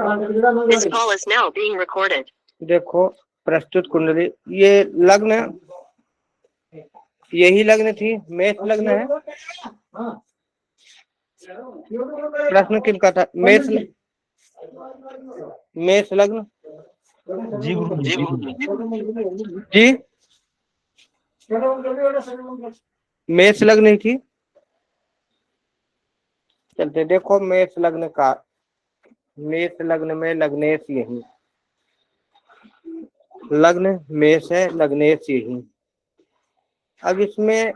This call is now being recorded. देखो प्रस्तुत कुंडली, ये लग्न, यही लग्न थी, मेष लग्न है। प्रश्न किनका था? मेष लग्न जी गुरु जी। जी, मेष लग्न ही थी। चलते देखो मेष लग्न का, मेष लग्न में लग्नेश यही, लग्न मेष है, लग्नेश यही। अब इसमें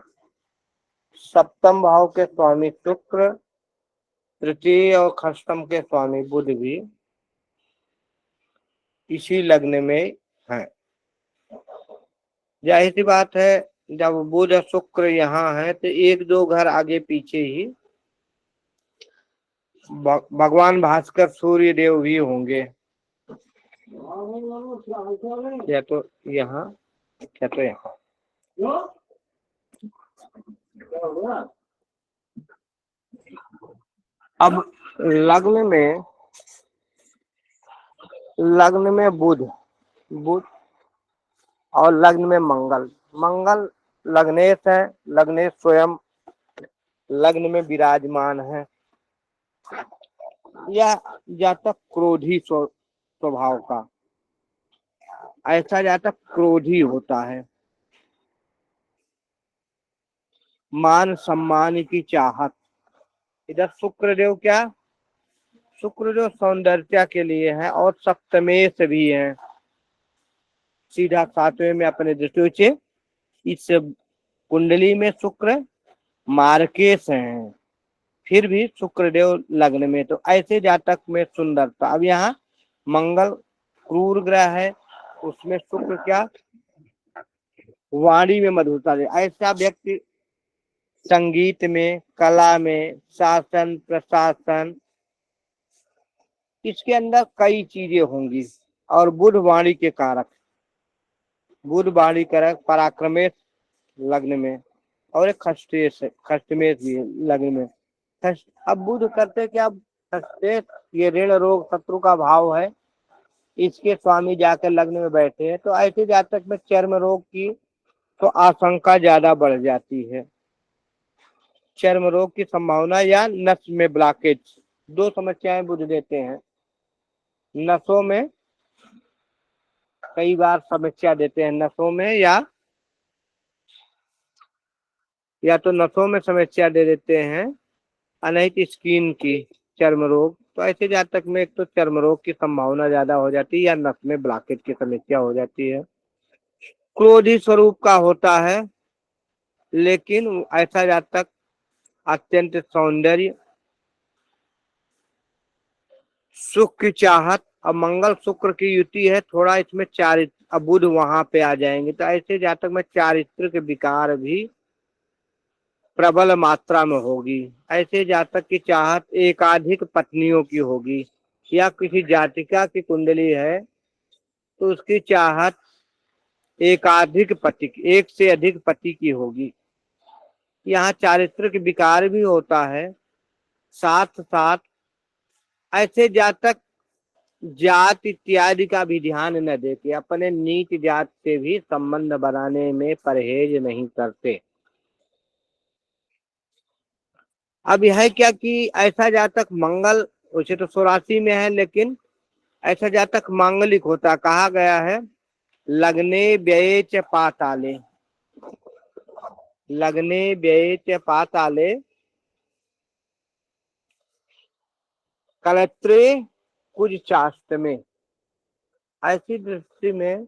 सप्तम भाव के स्वामी शुक्र, तृतीय और खष्टम के स्वामी बुध भी इसी लग्न में है। जाहिर सी बात है, जब बुध और शुक्र यहाँ है तो एक दो घर आगे पीछे ही भगवान भास्कर सूर्य देव भी होंगे, या तो यहाँ या तो यहाँ। अब लग्न में बुध और लग्न में मंगल लग्नेश है, लग्नेश स्वयं लग्न में विराजमान है। यह जातक क्रोधी स्वभाव का, ऐसा जातक क्रोधी होता है, मान सम्मान की चाहत। इधर शुक्रदेव क्या, शुक्रदेव सौंदर्य के लिए है और सप्तमेश भी है, सीधा सातवें में अपने दृष्टि से। इस कुंडली में शुक्र मार्केश हैं, फिर भी शुक्रदेव लग्न में, तो ऐसे जातक में सुंदरता। अब यहाँ मंगल क्रूर ग्रह है, उसमें शुक्र क्या, वाणी में मधुरता दे। ऐसा व्यक्ति संगीत में, कला में, शासन प्रशासन, इसके अंदर कई चीजें होंगी। और बुध वाणी के कारक, बुध वाणी कारक पराक्रमेश लग्न में, और एक खष्टमेश भी लग्न में। अब बुध करते क्या, खष्टेश ये ऋण रोग शत्रु का भाव है, इसके स्वामी जाकर लग्न में बैठे हैं, तो ऐसे जातक में चर्म रोग की तो आशंका ज्यादा बढ़ जाती है। चर्म रोग की संभावना या नस में ब्लॉकेज, दो समस्याएं बुध देते हैं। नसों में कई बार समस्या देते हैं, नसों में या तो नसों में समस्या दे देते हैं, अनहित स्किन की चर्म रोग। तो ऐसे जातक में एक तो चर्म रोग की संभावना ज्यादा हो जाती है या नस में ब्लॉकेज की समस्या हो जाती है। क्रोधी स्वरूप का होता है, लेकिन ऐसा जातक अत्यंत सौंदर्य, सुख की चाहत। अब मंगल शुक्र की युति है, थोड़ा इसमें चारित्र, अब बुध वहां पे आ जाएंगे, तो ऐसे जातक में चारित्र के विकार भी प्रबल मात्रा में होगी। ऐसे जातक की चाहत एकाधिक पत्नियों की होगी, या किसी जातिका की कुंडली है तो उसकी चाहत एकाधिक पति, एक से अधिक पति की होगी। यहाँ चारित्र के विकार भी होता है। साथ साथ ऐसे जातक जात इत्यादि का भी ध्यान न देके अपने नीच जात से भी संबंध बनाने में परहेज नहीं करते। अब यह क्या कि ऐसा जातक मंगल उसे तो 84 में है, लेकिन ऐसा जातक मांगलिक होता, कहा गया है लग्ने व्यये च पाताले, लग्ने व्यये च पाताले कलत्रे कुछ चाष्ट में। ऐसी दृष्टि में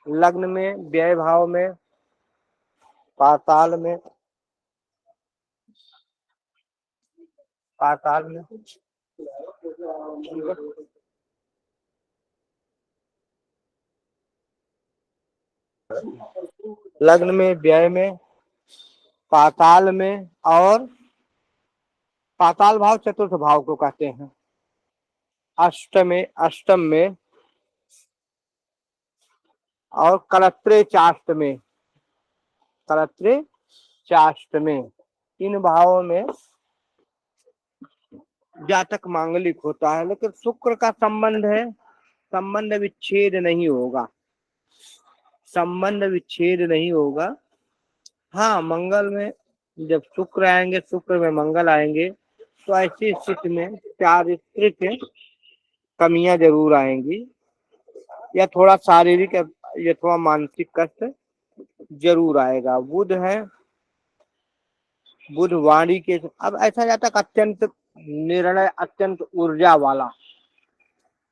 लग्न में, व्यय भाव में, पाताल में, लग्न में, व्यय में, पाताल में, और पाताल भाव चतुर्थ भाव को कहते हैं। अष्टम में और कलत्रे चाष्ट में, इन भावों में जातक मांगलिक होता है, लेकिन शुक्र का संबंध है, संबंध विच्छेद नहीं होगा, संबंध विच्छेद नहीं होगा। हाँ, मंगल में जब शुक्र आएंगे, शुक्र में मंगल आएंगे, तो ऐसी स्थिति में चारित्रिक कमियां जरूर आएंगी, या थोड़ा शारीरिक या थोड़ा मानसिक कष्ट जरूर आएगा। बुध है, बुध वाणी के, अब ऐसा जाता है अत्यंत निर्णय, अत्यंत ऊर्जा वाला,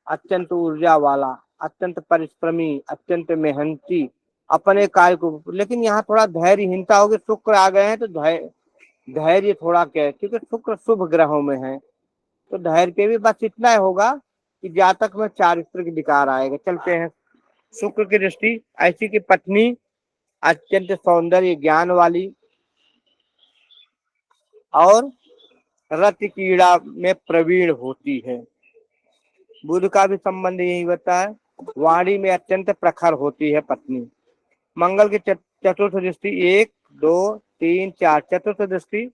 अत्यंत ऊर्जा वाला, अत्यंत परिश्रमी, अत्यंत मेहनती अपने कार्य को, लेकिन यहाँ थोड़ा धैर्यहीनता होगी। शुक्र आ गए हैं तो धैर्य थोड़ा क्या है, क्योंकि शुक्र शुभ ग्रहों में है, तो धैर्य पे भी बस इतना होगा कि जातक में चारित्रिक विकार आएगा। चलते हैं, शुक्र की दृष्टि ऐसी कि पत्नी अत्यंत सौंदर्य ज्ञान वाली और रत कीड़ा में प्रवीण होती है। बुध का भी संबंध यही होता है, वाणी में अत्यंत प्रखर होती है पत्नी। मंगल की चतुर्थ दृष्टि 1 2 3 4 चतुर्थ दृष्टि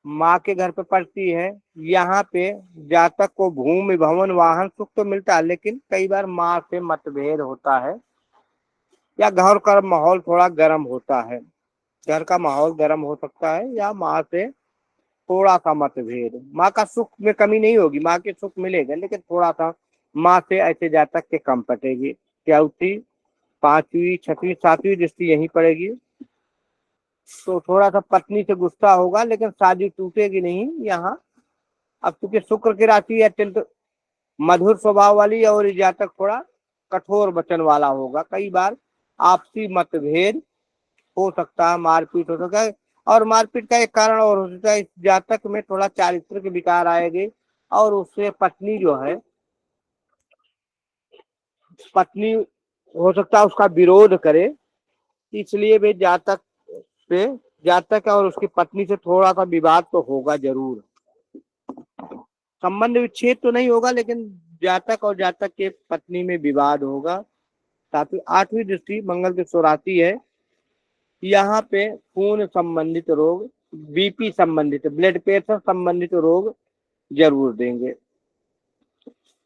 माँ के घर पे पड़ती है। यहाँ पे जातक को भूमि भवन वाहन सुख तो मिलता है, लेकिन कई बार माँ से मतभेद होता है, या घर का माहौल थोड़ा गर्म होता है, घर का माहौल गर्म हो सकता है, या माँ से थोड़ा सा मतभेद। माँ का सुख में कमी नहीं होगी, माँ के सुख मिलेगा, लेकिन थोड़ा सा माँ से ऐसे जातक के कम पटेगी। चौथी, पांचवी, छठवीं, सातवीं दृष्टि यही पड़ेगी, तो थोड़ा सा पत्नी से गुस्सा होगा, लेकिन शादी टूटेगी नहीं यहाँ। अब चूंकि शुक्र की राशि अत्यंत मधुर स्वभाव वाली, और जातक थोड़ा कठोर वचन वाला होगा, कई बार आपसी मतभेद हो सकता है, मारपीट हो सकता है, और मारपीट का एक कारण और हो सकता है, इस जातक में थोड़ा चारित्रिक विकार आएगी, और उससे पत्नी जो है, पत्नी हो सकता है उसका विरोध करे, इसलिए भी जातक पे, जातक और उसकी पत्नी से थोड़ा सा विवाद तो होगा जरूर। संबंध विच्छेद तो नहीं होगा, लेकिन जातक और जातक के पत्नी में विवाद होगा। साथ ही आठवीं दृष्टि मंगल की स्वराशि है, यहाँ पे खून संबंधित रोग, बीपी संबंधित, ब्लड प्रेशर संबंधित रोग जरूर देंगे।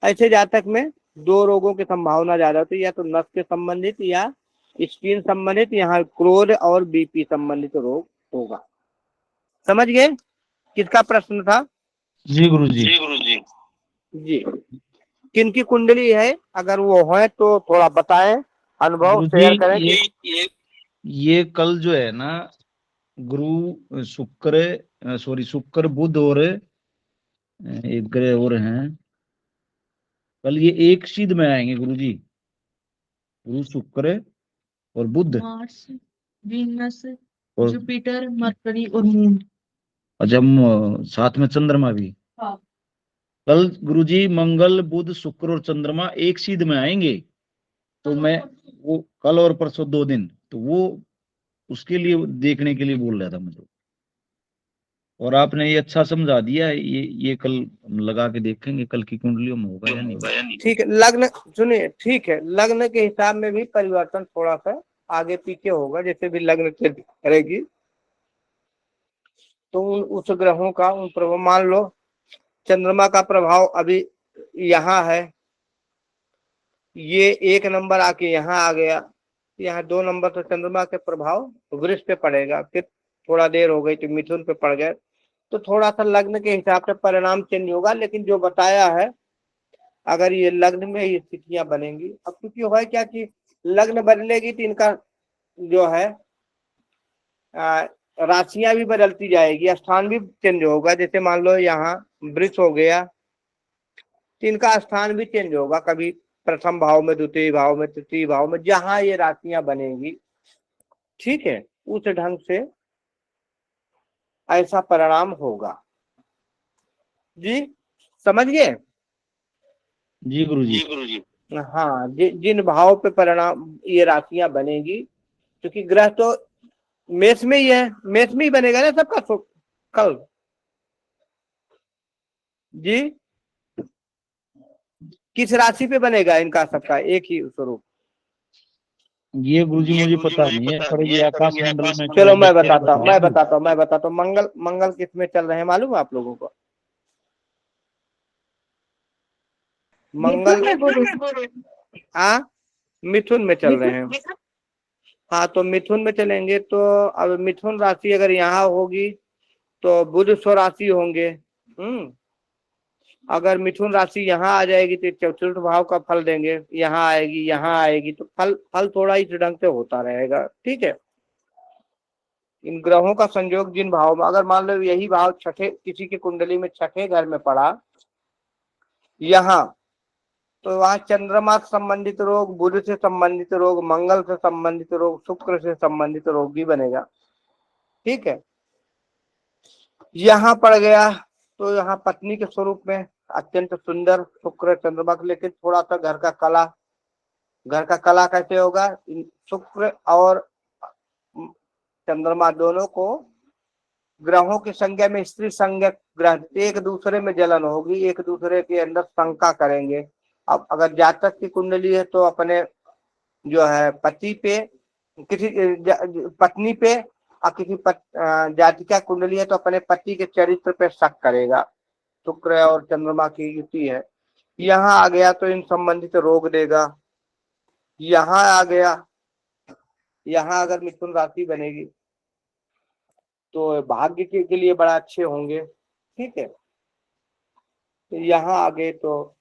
ऐसे जातक में दो रोगों की संभावना ज्यादा होती है, या तो नस के संबंधित या स्किन संबंधित, यहाँ क्रोध और बीपी संबंधित रोग होगा। समझ गए किसका प्रश्न था? जी गुरु जी। जी, किनकी कुंडली है, अगर वो है तो थोड़ा बताएं, अनुभव शेयर करें। ये कल जो है ना, गुरु शुक्र बुध और एक ग्रह और हैं, कल ये एक सीध में आएंगे गुरु जी, गुरु शुक्र और बुध, मार्स, वीनस, और जुपिटर, मरकरी और मून। अच्छा, साथ में चंद्रमा भी। हाँ। कल गुरुजी मंगल बुध शुक्र और चंद्रमा एक सीध में आएंगे, तो मैं वो कल और परसों 2 दिन, तो वो उसके लिए देखने के लिए बोल रहा था मुझे, और आपने ये अच्छा समझा दिया। ये कल हम लगा के देखेंगे कल की कुंडलियों में होगा या नहीं। ठीक है, लग्न सुनिए, ठीक है, लग्न के हिसाब में भी परिवर्तन थोड़ा सा आगे पीछे होगा, जैसे भी लग्न करेगी तो उस ग्रहों का उन प्रभाव, मान लो चंद्रमा का प्रभाव अभी यहाँ है, ये 1 नंबर आके यहाँ आ गया, यहाँ 2 नंबर, तो चंद्रमा के प्रभाव वृष पे पड़ेगा, फिर थोड़ा देर हो गई तो मिथुन पे पड़ गए, तो थोड़ा सा लग्न के हिसाब से परिणाम चेंज होगा। लेकिन जो बताया है, अगर ये लग्न में ये स्थितियां बनेंगी, अब क्योंकि है क्या कि लग्न बदलेगी तो इनका जो है राशियां भी बदलती जाएगी, स्थान भी चेंज होगा। जैसे मान लो यहाँ वृष हो गया, तो इनका स्थान भी चेंज होगा, कभी प्रथम भाव में, द्वितीय भाव में, तृतीय भाव में, जहां ये राशियां बनेगी, ठीक है, उस ढंग से ऐसा परिणाम होगा। जी समझ गए? जी गुरुजी। हाँ, जिन भाव पे परिणाम ये राशियां बनेगी, क्योंकि ग्रह तो मेष में ही है, मेष में ही बनेगा ना सबका कल। जी, किस राशि पे बनेगा इनका सबका एक ही स्वरूप? ये गुरुजी मुझे पता नहीं है, पर ये आकाश मंडल में चलो मैं बताता हूँ, मंगल किस में चल रहे हैं मालूम है आप लोगों को? मंगल मिथुन में गुरु हाँ मिथुन में चल रहे हैं। हाँ तो मिथुन में चलेंगे तो अब मिथुन राशि अगर यहाँ होगी तो बुध स्वराशि होंगे। अगर मिथुन राशि यहाँ आ जाएगी तो चतुर्थ भाव का फल देंगे, यहाँ आएगी तो फल फल थोड़ा इस ढंग से होता रहेगा। ठीक है, इन ग्रहों का संयोग जिन भाव में, अगर मान लो यही भाव छठे किसी की कुंडली में छठे घर में पड़ा यहाँ, तो वहां चंद्रमा से संबंधित रोग, बुध से संबंधित रोग, मंगल से संबंधित रोग, शुक्र से संबंधित रोग भी बनेगा। ठीक है, यहाँ पड़ गया तो यहाँ पत्नी के स्वरूप में अत्यंत सुंदर शुक्र चंद्रमा, लेकिन थोड़ा सा घर का कला कैसे होगा, शुक्र और चंद्रमा दोनों को ग्रहों की संज्ञा में स्त्री संज्ञक ग्रह, एक दूसरे में जलन होगी, एक दूसरे के अंदर शंका करेंगे। अब अगर जातक की कुंडली है तो अपने जो है पति पे, किसी पत्नी पे, और किसी जातिका कुंडली है तो अपने पति के चरित्र पे शक करेगा। शुक्र और चंद्रमा की युति है, यहाँ आ गया तो इन संबंधित रोग देगा। यहाँ आ गया, यहाँ अगर मिथुन राशि बनेगी तो भाग्य के लिए बड़ा अच्छे होंगे। ठीक है, तो यहाँ आ गए तो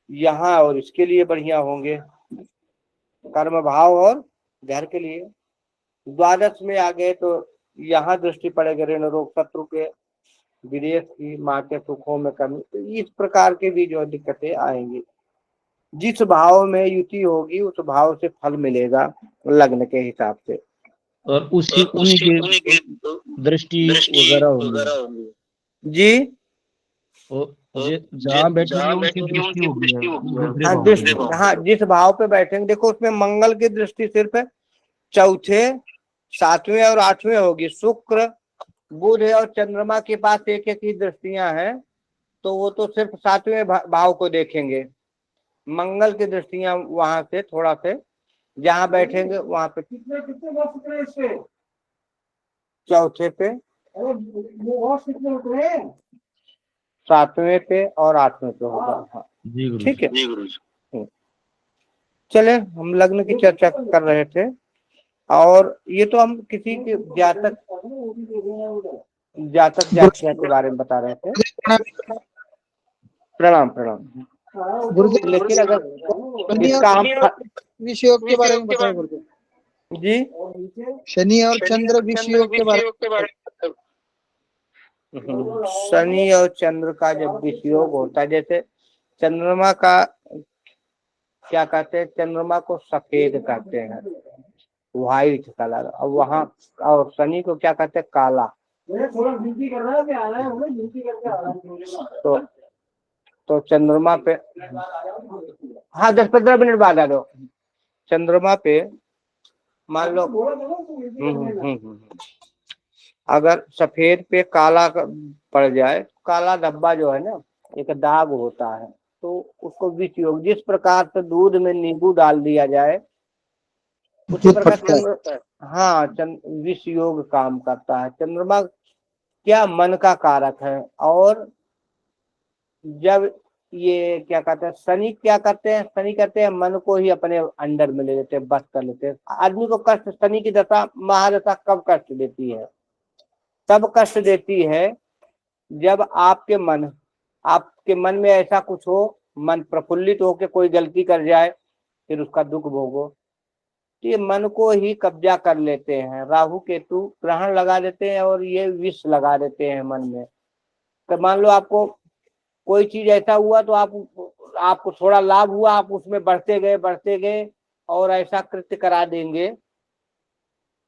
यहाँ और इसके लिए बढ़िया होंगे, कर्म भाव और घर के लिए। द्वादश में आ गए तो यहाँ दृष्टि पड़ेगा ऋण रोग शत्रु के, विदेश की, माँ के सुखों में कमी, तो इस प्रकार के भी जो दिक्कतें आएंगी। जिस भाव में युति होगी उस भाव से फल मिलेगा लग्न के हिसाब से, और उसी उन्हीं की दृष्टि वगैरह होंगी जी। जहाँ बैठेंगे उनकी दृष्टि होगी। हाँ जिस भाव पे बैठेंगे, देखो उसमें मंगल की दृष्टि सिर्फ चौथे, सातवें और आठवें होगी। शुक्र, बुध और चंद्रमा के पास एक एक ही दृष्टियां हैं, तो वो तो सिर्फ सातवें भाव को देखेंगे। मंगल की दृष्टियां वहां से थोड़ा से जहां बैठेंगे वहां पे चौथे पे, सातवें पे और आठवें पे होगा। ठीक है, चले हम लग्न की चर्चा कर रहे थे, और ये तो हम किसी के जातक जातिका के बारे में बता रहे थे। प्रणाम प्रणाम गुरुदेव। लेकिन अगर इसका हम विषयोग के बारे में बताएं गुरुदेव जी। शनि और चंद्र विषयोग के बारे में। शनि और चंद्र का जब विषयोग होता है, जैसे चंद्रमा का क्या कहते हैं, चंद्रमा को सफेद कहते हैं, व्हाइट कलर, और वहाँ और शनि को क्या कहते हैं, काला। तो चंद्रमा पे, हाँ 10-15 मिनट बाद आ दो। चंद्रमा पे मान लो अगर सफेद पे काला पड़ जाए, काला धब्बा जो है ना, एक दाग होता है, तो उसको विषयोग, जिस प्रकार से दूध में नींबू डाल दिया जाए उसी प्रकार हाँ विषयोग काम करता है। चंद्रमा क्या मन का कारक है, और जब ये क्या कहते हैं, शनि क्या करते हैं, शनि कहते हैं मन को ही अपने अंडर में ले लेते हैं, बस कर लेते हैं। आदमी को कष्ट, शनि की दशा महादशा कब कष्ट देती है, तब कष्ट देती है जब आपके मन में ऐसा कुछ हो, मन प्रफुल्लित हो के कोई गलती कर जाए, फिर उसका दुख भोगो। तो ये मन को ही कब्जा कर लेते हैं, राहु केतु ग्रहण लगा देते हैं और ये विष लगा देते हैं मन में। तो मान लो आपको कोई चीज ऐसा हुआ तो आपको थोड़ा लाभ हुआ, आप उसमें बढ़ते गए और ऐसा कृत्य करा देंगे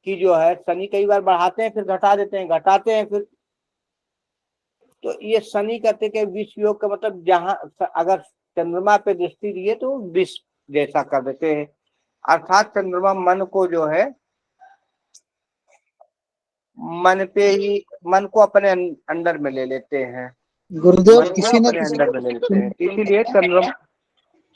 कि जो है शनि कई बार बढ़ाते हैं फिर घटाते हैं फिर। तो ये शनि कहते के विष योग का मतलब, जहां अगर चंद्रमा पे दृष्टि दिए तो विष जैसा कर देते हैं, अर्थात चंद्रमा मन को जो है, मन को अपने अंडर में ले लेते हैं गुरुदेव। किसी न किसी अंडर में ले लेते हैं, इसीलिए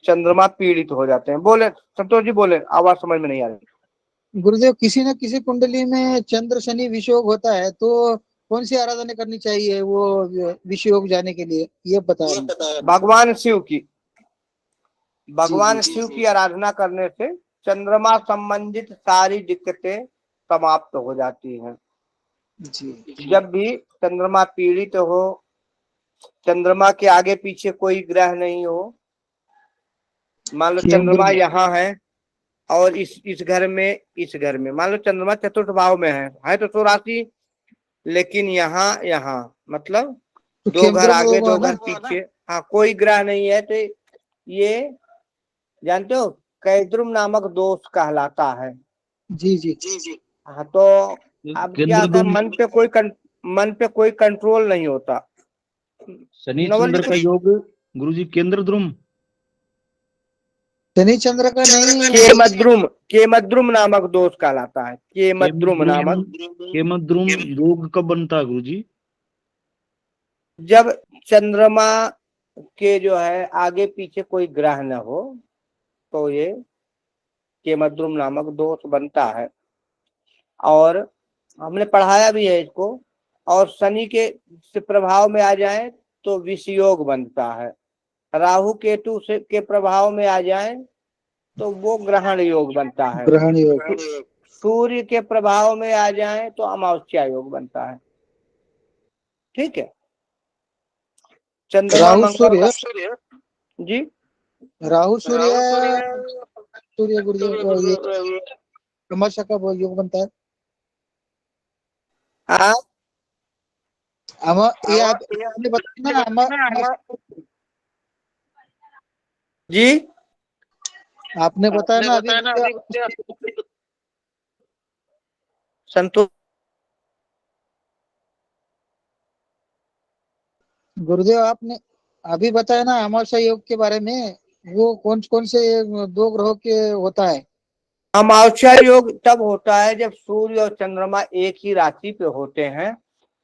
चंद्रमा पीड़ित हो जाते हैं। बोले संतोष जी, बोले, आवाज समझ में नहीं आ रही। गुरुदेव, किसी न किसी कुंडली में चंद्र शनि विषयोग होता है, तो कौन सी आराधना करनी चाहिए वो विषयोग जाने के लिए, ये बता रहे हैं। भगवान शिव की, भगवान जी, शिव की आराधना करने से चंद्रमा संबंधित सारी दिक्कतें समाप्त हो जाती हैं। जी। जब भी चंद्रमा पीड़ित हो, चंद्रमा के आगे पीछे कोई ग्रह नहीं हो, मान लो चंद्रमा यहाँ है और इस घर में मान लो चंद्रमा चतुर्थ भाव में है तो स्वराशि, लेकिन यहाँ मतलब तो दो घर केंद्र में आगे होगा दो घर ना। पीछे, हाँ कोई ग्रह नहीं है, तो ये जानते हो कैद्रुम नामक दोष कहलाता है। जी जी। हाँ तो अब क्या केंद्र होता है, द्रुम मन पे कोई कंट्रोल नहीं होता। शनि नवल चंद्र जी का योग गुरुजी, केंद्र द्रुम शनि चंद्र का नहीं। केमद्रुम नामक दोष कहलाता है, केमद्रुम नामक। केमद्रुम योग कब बनता है गुरुजी? जब चंद्रमा के जो है आगे पीछे कोई ग्रह न हो तो ये केमद्रुम नामक दोष बनता है। और हमने पढ़ाया भी है इसको। और शनि के से प्रभाव में आ जाए तो विषयोग बनता है। राहु केतु से के प्रभाव में आ जाए तो वो ग्रहण योग बनता है। ग्रहण योग। सूर्य के प्रभाव में आ जाए तो अमावस्या योग बनता है। ठीक है। चंद्रमा राहु मंगल सूर्य। जी, राहु सूर्य। सूर्य गुरुदेव ये अमावस्या का वो योग बनता है। आप ये आपने बताया ना जी, आपने बताया ना अभी संतोष गुरुदेव आपने अभी बताया ना अमावस्या योग के बारे में। वो कौन कौन से दो ग्रहों के होता है? अमावस्या योग तब होता है जब सूर्य और चंद्रमा एक ही राशि पे होते हैं,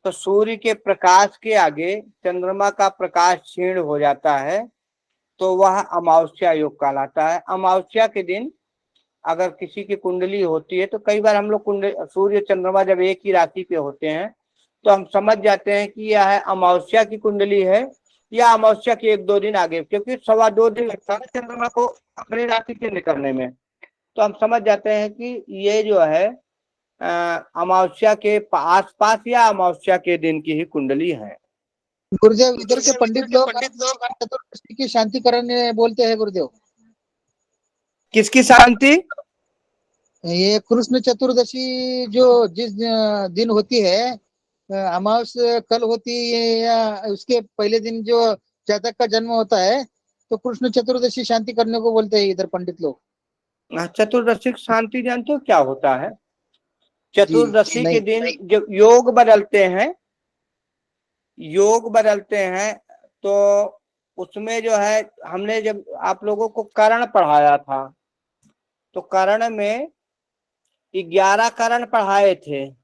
तो सूर्य के प्रकाश के आगे चंद्रमा का प्रकाश क्षीण हो जाता है, तो वह अमावस्या योग कहलाता है। अमावस्या के दिन अगर किसी की कुंडली होती है तो कई बार हम लोग सूर्य चंद्रमा जब एक ही राशि पे होते हैं तो हम समझ जाते हैं कि यह है अमावस्या की कुंडली है या अमावस्या के 1-2 दिन आगे, क्योंकि 2.25 दिन लगता है चंद्रमा को अपनी राशि से निकलने में। तो हम समझ जाते हैं कि ये जो है अमावस्या के आसपास या अमावस्या के दिन की ही कुंडली है। गुरुदेव इधर के पंडित लोग चतुर्दशी की शांति करने बोलते हैं गुरुदेव। किसकी शांति? ये कृष्ण चतुर्दशी जो जिस दिन होती है, अमावस्या कल होती है या उसके पहले दिन जो जातक का जन्म होता है, तो कृष्ण चतुर्दशी शांति करने को बोलते हैं इधर पंडित लोग। चतुर्दशी शांति जानते हो क्या होता है? जी चतुर्दशी के नहीं। दिन जब योग बदलते हैं तो उसमें जो है हमने जब आप लोगों को करण पढ़ाया था तो करण में 11 करण पढ़ाए थे।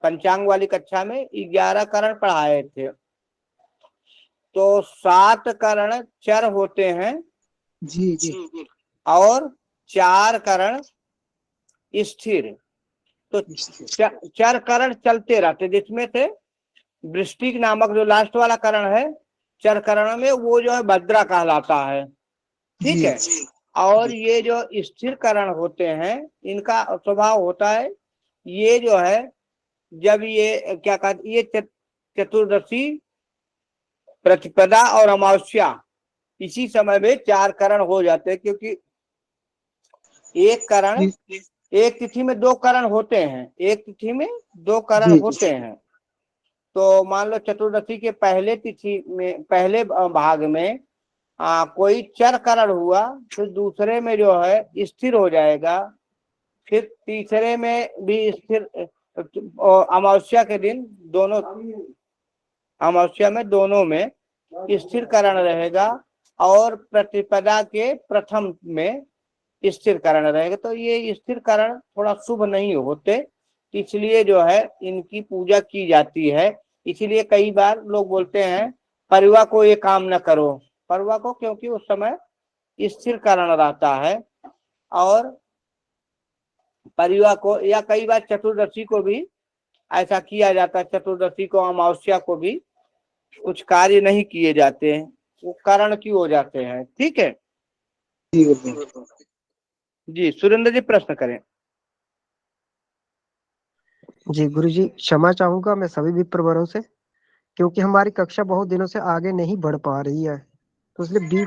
पंचांग वाली कक्षा में 11 करण पढ़ाए थे। तो 7 करण चर होते हैं जी जी। और 4 करण स्थिर। तो चर करण चलते रहते, जिसमें से वृश्चिक नामक जो लास्ट वाला करण है चर करण में, वो जो है भद्रा कहलाता है। ठीक है। और ये जो स्थिर करण होते हैं इनका स्वभाव होता है, ये जो है जब ये क्या कहते, ये चतुर्दशी, प्रतिपदा और अमावस्या इसी समय में 4 करण हो जाते हैं, क्योंकि एक तिथि में 2 करण होते हैं, एक तिथि में 2 करण होते हैं। तो मान लो चतुर्दशी के पहले तिथि में, पहले भाग में कोई चर करण हुआ, फिर दूसरे में जो है स्थिर हो जाएगा, फिर तीसरे में भी स्थिर। अमावस्या के दिन दोनों, अमावस्या में दोनों में स्थिर करण रहेगा और प्रतिपदा के प्रथम में स्थिर करण रहेगा। तो ये स्थिर करण थोड़ा शुभ नहीं होते, इसलिए जो है इनकी पूजा की जाती है। इसीलिए कई बार लोग बोलते हैं परिवा को ये काम न करो, परिवा को, क्योंकि उस समय स्थिर करण रहता है। और परिवा को, या कई बार चतुर्दशी को भी ऐसा किया जाता है, चतुर्दशी को अमावस्या को भी कुछ कार्य नहीं किए जाते हैं, वो कारण क्यों हो जाते हैं। ठीक है। जी गुरुजी। जी सुरेंद्र जी प्रश्न करें। जी गुरुजी, क्षमा चाहूंगा मैं सभी विप्र वर्गों से, क्योंकि हमारी कक्षा बहुत दिनों से आगे नहीं बढ़ पा रही है, तो इसलिए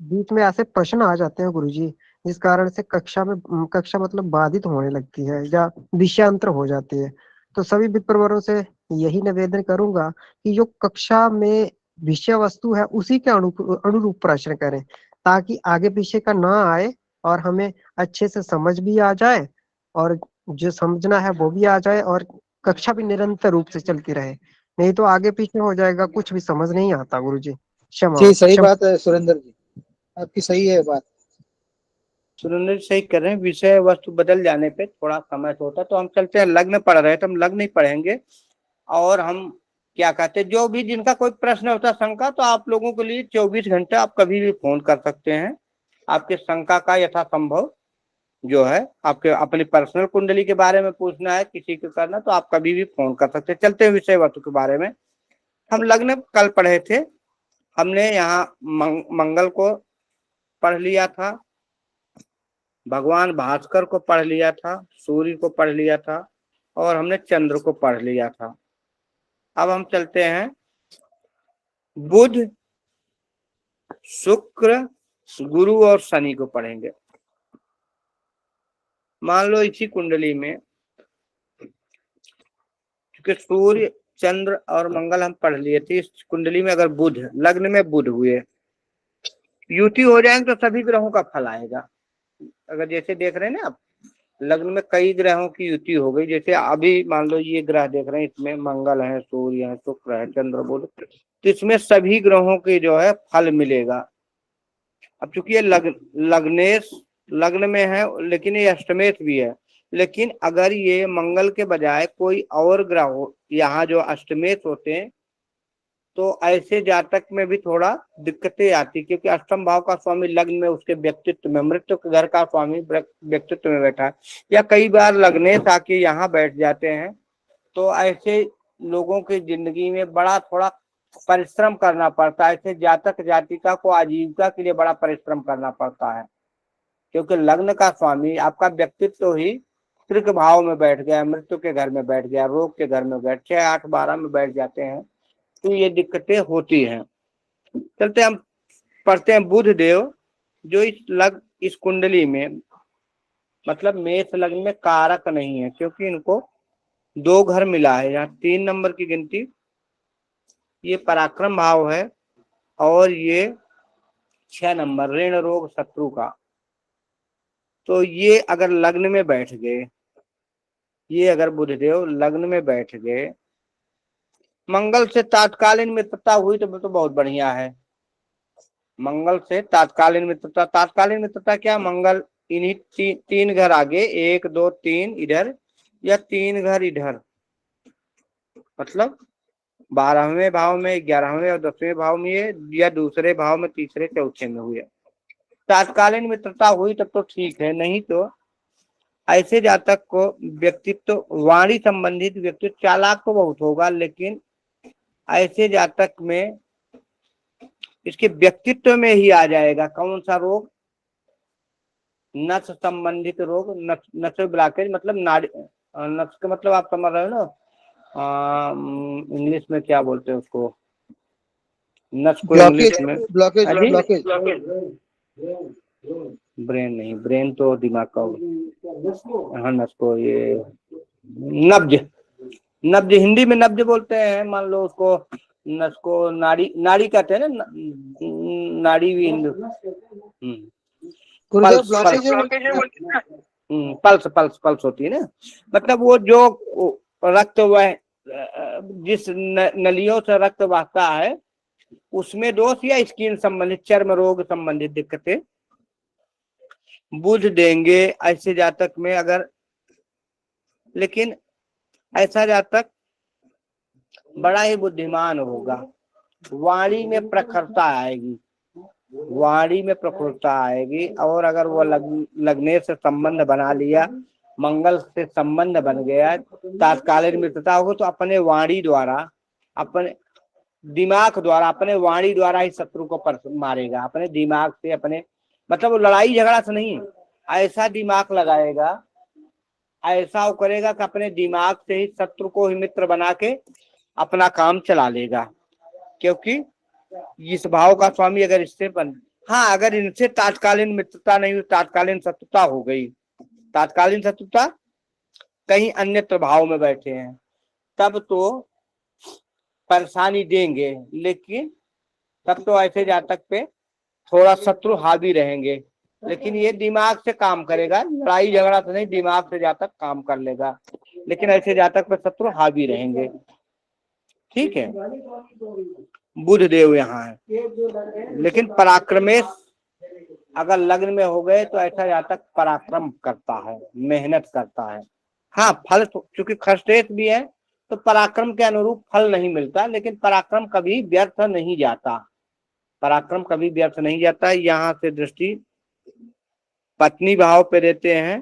बीच में ऐसे प्रश्न आ जाते हैं गुरुजी, जिस कारण से कक्षा मतलब बाधित होने लगती है या विषयांतर हो जाती है। तो सभी विप्र वर्गों से यही निवेदन करूंगा कि जो कक्षा में विषय वस्तु है उसी के अनुरूप प्रश्न करें, ताकि आगे पीछे का ना आए और हमें अच्छे से समझ भी आ जाए, और जो समझना है वो भी आ जाए, और कक्षा भी निरंतर रूप से चलती रहे। नहीं तो आगे पीछे हो जाएगा, कुछ भी समझ नहीं आता गुरुजी। जी सही क्षमा। बात है सुरेंद्र जी, आपकी सही है बात। सुरेंद्र जी सही कर रहे हैं, विषय वस्तु बदल जाने पे थोड़ा समय तो होता है। तो हम चलते हैं, लग्न पढ़ रहे हैं तो हम लग्न नहीं पढ़ेंगे, और हम क्या कहते हैं, जो भी जिनका कोई प्रश्न होता है शंका, तो आप लोगों के लिए 24 घंटे आप कभी भी फोन कर सकते हैं। आपके शंका का यथासंभव जो है, आपके अपनी पर्सनल कुंडली के बारे में पूछना है, किसी को करना, तो आप कभी भी फोन कर सकते हैं। चलते हैं विषय वस्तु के बारे में। हम लग्न कल पढ़े थे, हमने यहाँ मंगल को पढ़ लिया था, भगवान भास्कर को पढ़ लिया था, सूर्य को पढ़ लिया था, और हमने चंद्र को पढ़ लिया था। अब हम चलते हैं बुध, शुक्र, गुरु और शनि को पढ़ेंगे। मान लो इसी कुंडली में, क्योंकि सूर्य चंद्र और मंगल हम पढ़ लिए थे, इस कुंडली में अगर बुध, लग्न में बुध हुए, युति हो जाएंगे तो सभी ग्रहों का फल आएगा। अगर जैसे देख रहे हैं ना आप, लग्न में कई ग्रहों की युति हो गई, जैसे अभी मान लो ये ग्रह देख रहे हैं, इसमें मंगल है, सूर्य है, शुक्र है, चंद्र, बुध, तो इसमें सभी ग्रहों के जो है फल मिलेगा। अब चूंकि ये लग्नेश लग्न में है, लेकिन ये अष्टमेश भी है, लेकिन अगर ये मंगल के बजाय कोई और ग्रह हो यहाँ जो अष्टमेश होते हैं, तो ऐसे जातक में भी थोड़ा दिक्कतें आती, क्योंकि अष्टम भाव का स्वामी लग्न में उसके व्यक्तित्व में, मृत्यु के घर का स्वामी व्यक्तित्व में बैठा है, या कई बार लगनेश आके यहाँ बैठ जाते हैं, तो ऐसे लोगों की जिंदगी में बड़ा थोड़ा परिश्रम करना पड़ता है। ऐसे जातक जातिका को आजीविका के लिए बड़ा परिश्रम करना पड़ता है, क्योंकि लग्न का स्वामी आपका व्यक्तित्व ही त्रिक भाव में बैठ गया, मृत्यु के घर में बैठ गया, रोग के घर में बैठ, 6, 8, 12 में बैठ जाते हैं, तो ये दिक्कतें होती हैं। चलते हम पढ़ते हैं बुध देव, जो इस कुंडली में मतलब मेष लग्न में कारक नहीं है, क्योंकि इनको 2 घर मिला है, यहाँ 3 नंबर की गिनती, ये पराक्रम भाव है, और ये 6 नंबर ऋण रोग शत्रु का। तो ये अगर लग्न में बैठ गए, ये अगर बुधदेव लग्न में बैठ गए, मंगल से तात्कालीन मित्रता हुई तो बहुत बढ़िया है। मंगल से तात्कालीन मित्रता क्या, मंगल इन्हीं 3 घर आगे, 1, 2, 3 इधर, या 3 घर इधर, मतलब 12वें भाव में, 11वें और 10वें भाव में ये, या दूसरे भाव में, तीसरे चौथे में हुए, तात्कालीन मित्रता हुई तब तो ठीक है। नहीं तो ऐसे जातक को व्यक्तित्व, वाणी संबंधित व्यक्तित्व, चालाक तो बहुत होगा, लेकिन ऐसे जातक में इसके व्यक्तित्व में ही आ जाएगा कौन सा रोग, नस संबंधित रोग, नस ब्लॉकेज, मतलब नाड़ी, नस का मतलब आप समझ रहे हो ना, इंग्लिश में क्या बोलते हैं उसको, नस को इंग्लिश में ब्लॉकेज ब्रेन नहीं, ब्रेन तो दिमाग का होगा, हाँ नस को, ये नब्ज हिंदी में नब्ज बोलते हैं, मान लो उसको, नस को नाड़ी कहते हैं ना, नाड़ी भी हिंदू, पल्स होती है ना, मतलब वो जो रक्त वह जिस नलियों से रक्त बहता है उसमें दोष, या स्किन संबंधित, चर्म रोग संबंधित दिक्कतें बुध देंगे ऐसे जातक में। अगर लेकिन ऐसा जातक बड़ा ही बुद्धिमान होगा, वाणी में प्रखरता आएगी, वाणी में प्रखरता आएगी, और अगर वो लगने से संबंध बना लिया, मंगल से संबंध बन गया, तात्कालिक मित्रता होगी, तो अपने वाणी द्वारा, अपने दिमाग द्वारा, अपने वाणी द्वारा ही शत्रु को मारेगा, अपने दिमाग से, अपने मतलब वो लड़ाई झगड़ा से नहीं, ऐसा दिमाग लगाएगा, ऐसा वो करेगा कि अपने दिमाग से ही शत्रु को ही मित्र बना के अपना काम चला लेगा। क्योंकि इस भाव का स्वामी अगर इससे बन, हाँ अगर इनसे तात्कालीन मित्रता नहीं हुई, तात्कालीन शत्रुता हो गई, तात्कालीन शत्रुता, कहीं अन्य प्रभाव में बैठे हैं, तब तो परेशानी देंगे, लेकिन तब तो ऐसे जातक पे थोड़ा शत्रु हावी रहेंगे। लेकिन ये दिमाग से काम करेगा, लड़ाई झगड़ा तो नहीं, दिमाग से जातक काम कर लेगा, लेकिन ऐसे जातक पे शत्रु हावी रहेंगे। ठीक है, बुध देव यहाँ है। लेकिन पराक्रमेश अगर लग्न में हो गए तो ऐसा जातक पराक्रम करता है, मेहनत करता है। हाँ फल चूंकि खर्चेत भी है तो पराक्रम के अनुरूप फल नहीं मिलता, लेकिन पराक्रम कभी व्यर्थ नहीं जाता, पराक्रम कभी व्यर्थ नहीं जाता। यहाँ से दृष्टि पत्नी भाव पे देते हैं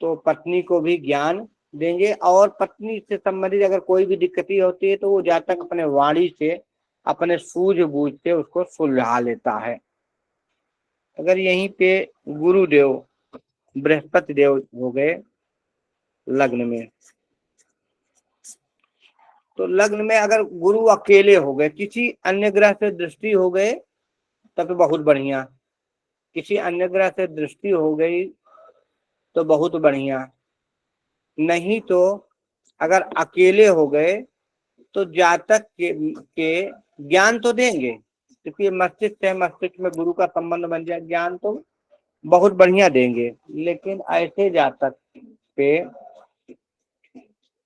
तो पत्नी को भी ज्ञान देंगे, और पत्नी से संबंधित अगर कोई भी दिक्कतें होती है तो वो जातक अपने वाणी से, अपने सूझबूझ से उसको सुलझा लेता है। अगर यहीं पे गुरुदेव बृहस्पति देव हो गए लग्न में, तो लग्न में अगर गुरु अकेले हो गए, किसी अन्य ग्रह से दृष्टि हो गए तब तो बहुत बढ़िया, किसी अन्य ग्रह से दृष्टि हो गई तो बहुत बढ़िया, नहीं तो अगर अकेले हो गए तो जातक के ज्ञान तो देंगे, क्योंकि मस्तिष्क है, मस्तिष्क में गुरु का संबंध बन जाए, ज्ञान तो बहुत बढ़िया देंगे। लेकिन ऐसे जातक पे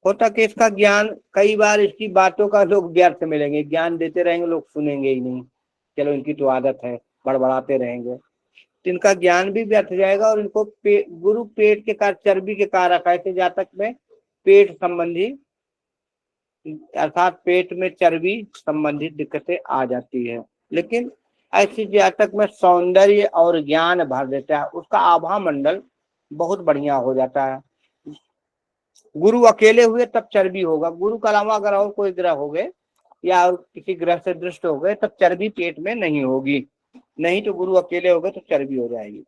होता कि इसका ज्ञान, कई बार इसकी बातों का लोग व्यर्थ मिलेंगे, ज्ञान देते रहेंगे लोग सुनेंगे ही नहीं, चलो इनकी तो आदत है, बड़बड़ाते रहेंगे, तो इनका ज्ञान भी व्यर्थ जाएगा। और इनको गुरु पेट के कारक, चर्बी के कारक, ऐसे जातक में पेट संबंधी अर्थात पेट में चर्बी संबंधित दिक्कतें आ जाती है। लेकिन ऐसी जातक में सौंदर्य और ज्ञान भर देता है, उसका आभा मंडल बहुत बढ़िया हो जाता है। गुरु अकेले हुए तब चर्बी होगा, गुरु के अलावा अगर और कोई ग्रह हो गए या और किसी ग्रह से दृष्ट हो गए तब चर्बी पेट में नहीं होगी, नहीं तो गुरु अकेले हो गए तो चर्बी हो जाएगी।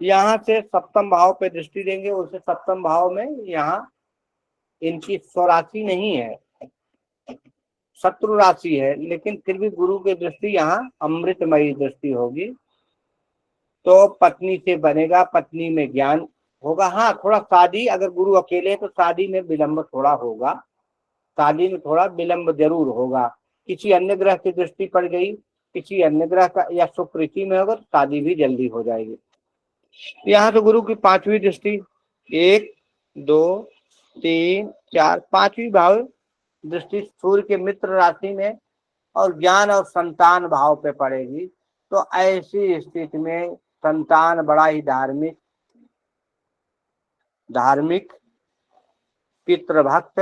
यहाँ से सप्तम भाव पे दृष्टि देंगे, उसे सप्तम भाव में यहाँ इनकी स्वराशि नहीं है, शत्रु राशि है, लेकिन फिर भी गुरु की दृष्टि यहाँ अमृतमयी दृष्टि होगी, तो पत्नी से बनेगा, पत्नी में ज्ञान होगा। हाँ थोड़ा शादी, अगर गुरु अकेले है तो शादी में विलंब थोड़ा होगा, शादी में थोड़ा विलंब जरूर होगा। किसी अन्य ग्रह की दृष्टि पड़ गई, किसी अन्य ग्रह का या सुकृति में होगा तो शादी भी जल्दी हो जाएगी। यहाँ तो गुरु की पांचवी दृष्टि, 1 2 3 4 पांचवी भाव दृष्टि सूर्य के मित्र राशि में और ज्ञान और संतान भाव पे पड़ेगी। तो ऐसी स्थिति में संतान बड़ा ही धार्मिक पितृभक्त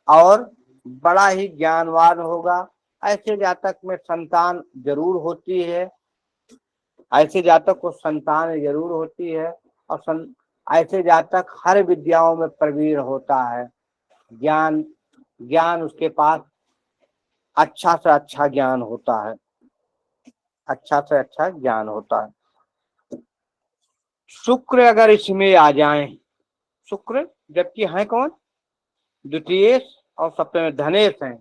और बड़ा ही ज्ञानवान होगा। ऐसे जातक में संतान जरूर होती है, ऐसे जातक को संतान जरूर होती है, और ऐसे जातक हर विद्याओं में प्रवीण होता है, ज्ञान उसके पास अच्छा से अच्छा ज्ञान होता है, अच्छा से अच्छा ज्ञान होता है। शुक्र अगर इसमें आ जाए, शुक्र जबकि है कौन, द्वितीय और सप्तम में धनेश है,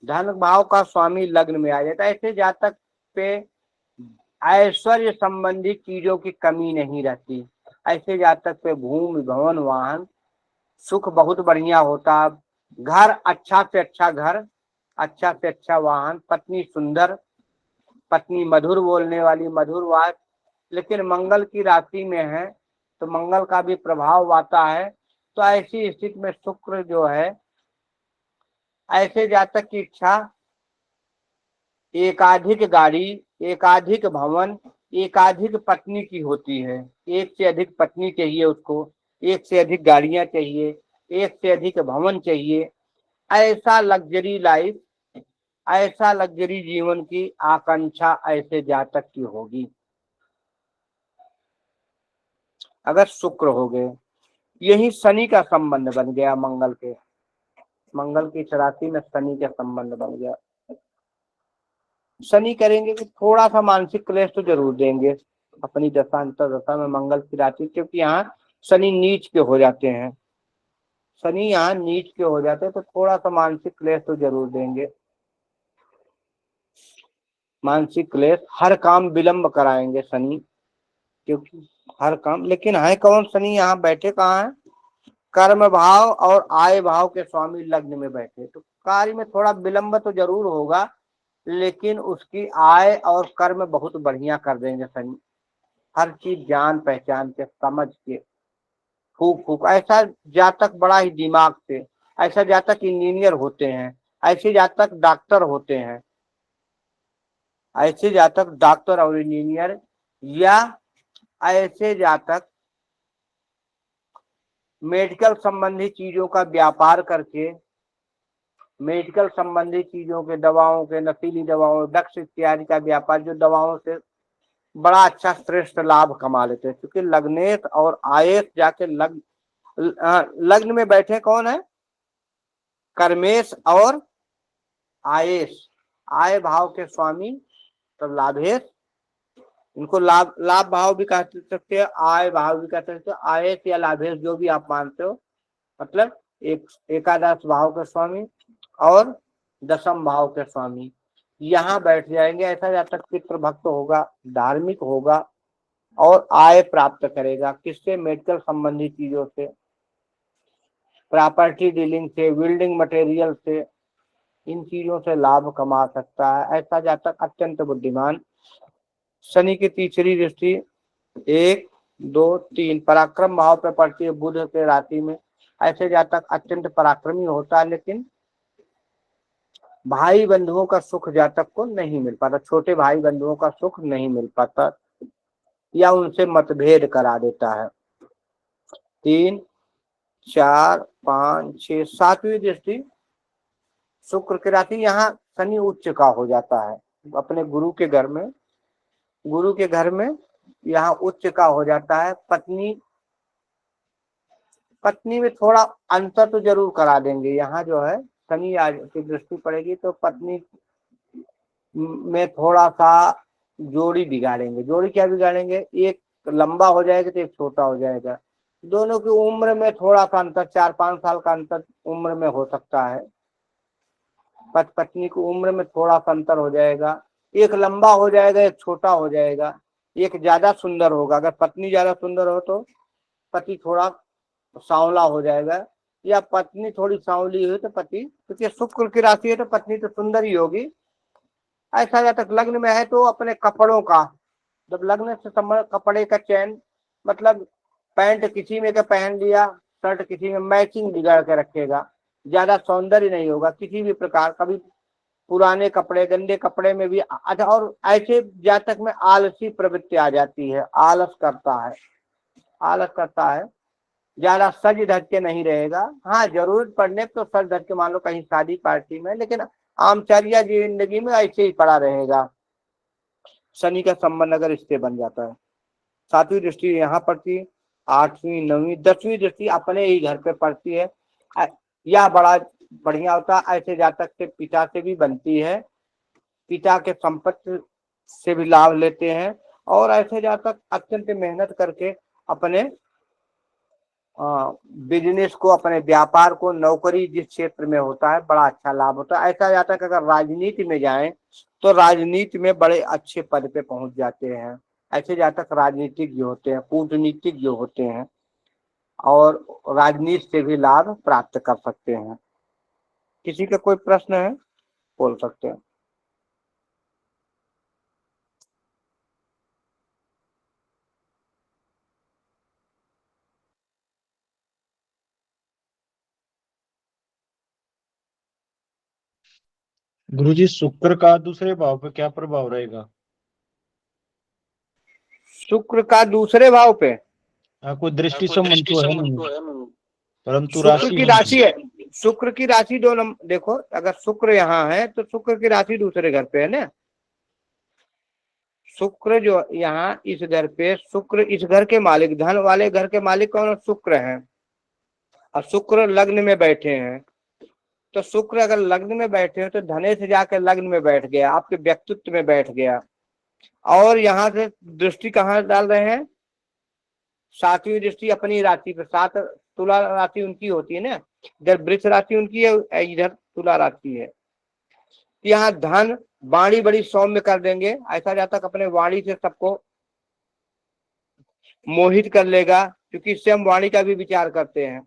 धन भाव का स्वामी लग्न में आ जाता है, ऐसे जातक पे ऐश्वर्य संबंधी चीजों की कमी नहीं रहती, ऐसे जातक पे भूमि भवन वाहन सुख बहुत बढ़िया होता, घर अच्छा से अच्छा घर, अच्छा से अच्छा वाहन, पत्नी सुंदर, पत्नी मधुर बोलने वाली, मधुर वाक। लेकिन मंगल की राशि में है तो मंगल का भी प्रभाव आता है, तो ऐसी स्थिति में शुक्र जो है, ऐसे जातक की इच्छा एकाधिक गाड़ी, एकाधिक भवन, एकाधिक पत्नी की होती है, एक से अधिक पत्नी चाहिए उसको, एक से अधिक गाड़ियां चाहिए, एक से अधिक भवन चाहिए। ऐसा लग्जरी लाइफ, ऐसा लग्जरी जीवन की आकांक्षा ऐसे जातक की होगी अगर शुक्र हो गए। यही शनि का संबंध बन गया, मंगल की राशि में शनि का संबंध बन गया। शनि करेंगे कि थोड़ा सा मानसिक क्लेश तो जरूर देंगे अपनी दशा अंतर दशा में मंगल की राशि, क्योंकि यहाँ शनि नीच के हो जाते हैं, शनि यहाँ नीच के हो जाते हैं, तो थोड़ा सा मानसिक क्लेश तो जरूर देंगे। मानसिक क्लेश, हर काम विलंब कराएंगे शनि, क्योंकि हर काम, लेकिन है कौन शनि यहाँ बैठे कहाँ है? कर्म भाव और आय भाव के स्वामी लग्न में बैठे, तो कार्य में थोड़ा विलंब तो जरूर होगा, लेकिन उसकी आय और कर्म बहुत बढ़िया कर देंगे शनि। हर चीज जान पहचान के समझ के फूक फूक, ऐसा जातक बड़ा ही दिमाग से, ऐसा जातक इंजीनियर होते हैं, ऐसे जातक डॉक्टर होते हैं, ऐसे जातक डॉक्टर और इंजीनियर, या ऐसे जातक मेडिकल संबंधी चीजों का व्यापार करके, मेडिकल संबंधी चीजों के, दवाओं के, नशीली दवाओं, ड्रग्स इत्यादि का व्यापार, जो दवाओं से बड़ा अच्छा श्रेष्ठ लाभ कमा लेते हैं, क्योंकि लग्नेश और आयेश जाके लग्न में बैठे कौन है? कर्मेश और आयेश, आय भाव के स्वामी, तो लाभेश, इनको लाभ लाभ भाव भी कह सकते हैं, आय भाव भी कह सकते हो, आयेश या लाभेश जो भी आप मानते हो, मतलब एकादश भाव के स्वामी और दशम भाव के स्वामी यहाँ बैठ जाएंगे। ऐसा जातक पितृ भक्त होगा, धार्मिक होगा और आय प्राप्त करेगा। किससे? मेडिकल संबंधी चीजों से, प्रॉपर्टी डीलिंग से, बिल्डिंग मटेरियल से, इन चीजों से लाभ कमा सकता है। ऐसा जातक अत्यंत बुद्धिमान। शनि की तीसरी दृष्टि 1, 2, 3 पराक्रम भाव पे पड़ती है बुध के राशि में। ऐसे जातक अत्यंत पराक्रमी होता है, लेकिन भाई बंधुओं का सुख जातक को नहीं मिल पाता, छोटे भाई बंधुओं का सुख नहीं मिल पाता या उनसे मतभेद करा देता है। 3, 4, 5, 6 7वीं दृष्टि शुक्र की राशि, यहाँ शनि उच्च का हो जाता है अपने गुरु के घर में, गुरु के घर में यहाँ उच्च का हो जाता है। पत्नी में थोड़ा अंतर तो जरूर करा देंगे, यहाँ जो है शनि आज की दृष्टि पड़ेगी तो पत्नी में थोड़ा सा जोड़ी बिगाड़ेंगे। जोड़ी क्या बिगाड़ेंगे? एक लंबा हो जाएगा तो एक छोटा हो जाएगा। दोनों की उम्र में थोड़ा सा अंतर, 4-5 साल का अंतर उम्र में हो सकता है। पत्नी की उम्र में थोड़ा सा अंतर हो जाएगा, एक लंबा हो जाएगा, एक छोटा हो जाएगा, एक ज्यादा सुंदर होगा। अगर पत्नी ज्यादा सुंदर हो तो पति थोड़ा सांवला हो जाएगा, या पत्नी थोड़ी सांवली हुई तो पति, क्योंकि शुक्र की राशि है तो पत्नी तो सुंदर ही होगी। ऐसा जातक लग्न में है तो अपने कपड़ों का, जब लग्न से संबंध, कपड़े का चयन, मतलब पैंट किसी में का पहन लिया, शर्ट किसी में, मैचिंग बिगाड़ के रखेगा, ज्यादा सौंदर्य नहीं होगा किसी भी प्रकार का भी। पुराने कपड़े, गंदे कपड़े में भी अच्छा। और ऐसे जातक में आलसी प्रवृत्ति आ जाती है, आलस करता है, ज्यादा सज धज के नहीं रहेगा। हाँ, जरूरत पड़ने तो सज धज के, मान लो कहीं शादी पार्टी में, लेकिन आमचर्या जिंदगी में ऐसे ही पड़ा रहेगा। शनि का संबंध अगर इससे बन जाता है। 7वीं दृष्टि यहाँ पड़ती, 8वीं, 9वीं, 10वीं दृष्टि अपने ही घर पे पड़ती है। यह बड़ा बढ़िया होता है। ऐसे जातक से पिता से भी बनती है, पिता के संपत्ति से भी लाभ लेते हैं, और ऐसे जातक अत्यंत मेहनत करके अपने बिजनेस को, अपने व्यापार को, नौकरी जिस क्षेत्र में होता है बड़ा अच्छा लाभ होता है। ऐसा जातक अगर राजनीति में जाएं तो राजनीति में बड़े अच्छे पद पे पहुंच जाते हैं। ऐसे जातक राजनीतिज्ञ होते हैं, कूटनीतिज्ञ होते हैं, और राजनीति से भी लाभ प्राप्त कर सकते हैं। किसी का कोई प्रश्न है बोल सकते हैं। गुरुजी, शुक्र का दूसरे भाव पे क्या प्रभाव रहेगा? शुक्र का दूसरे भाव पे कोई दृष्टि संबंध तो है नहीं, परंतु शुक्र की राशि है। शुक्र की राशि 2 नंबर, देखो अगर शुक्र यहाँ है तो शुक्र की राशि दूसरे घर पे है ना। शुक्र जो यहाँ इस घर पे, शुक्र इस घर के मालिक, धन वाले घर के मालिक कौन? शुक्र हैं, और शुक्र लग्न में बैठे हैं। तो शुक्र अगर लग्न में बैठे हो तो धने से जाकर लग्न में बैठ गया, आपके व्यक्तित्व में बैठ गया। और यहाँ से दृष्टि कहाँ डाल रहे हैं? 7वीं दृष्टि अपनी राशि पे। 7 तुला राशि उनकी होती है ना, इधर वृष राशि उनकी है, इधर तुला राशि है। यहाँ धन वाणी बड़ी सौम्य कर देंगे, ऐसा जातक अपने वाणी से सबको मोहित कर लेगा, क्योंकि इससे हम वाणी का भी विचार करते हैं।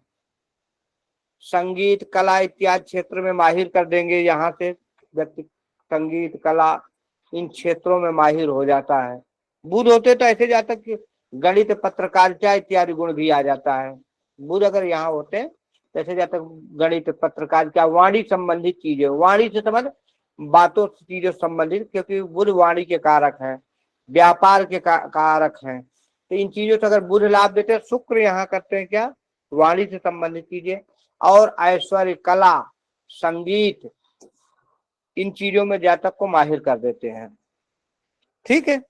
संगीत कला इत्यादि क्षेत्र में माहिर कर देंगे, यहाँ से व्यक्ति संगीत कला इन क्षेत्रों में माहिर हो जाता है। बुध होते तो ऐसे जातक कि गणित पत्रकारिता इत्यादि गुण भी आ जाता है। बुध अगर यहाँ होते तो ऐसे जातक गणित पत्रकारिता वाणी संबंधित चीजें, वाणी से समझ बातों चीजों संबंधित, क्योंकि बुध वाणी के कारक है, व्यापार के कारक हैं। तो इन चीजों से अगर बुध लाभ देते हैं, शुक्र यहाँ करते हैं क्या? वाणी से संबंधित चीजें और ऐश्वर्य कला संगीत इन चीजों में जातक को माहिर कर देते हैं। ठीक है,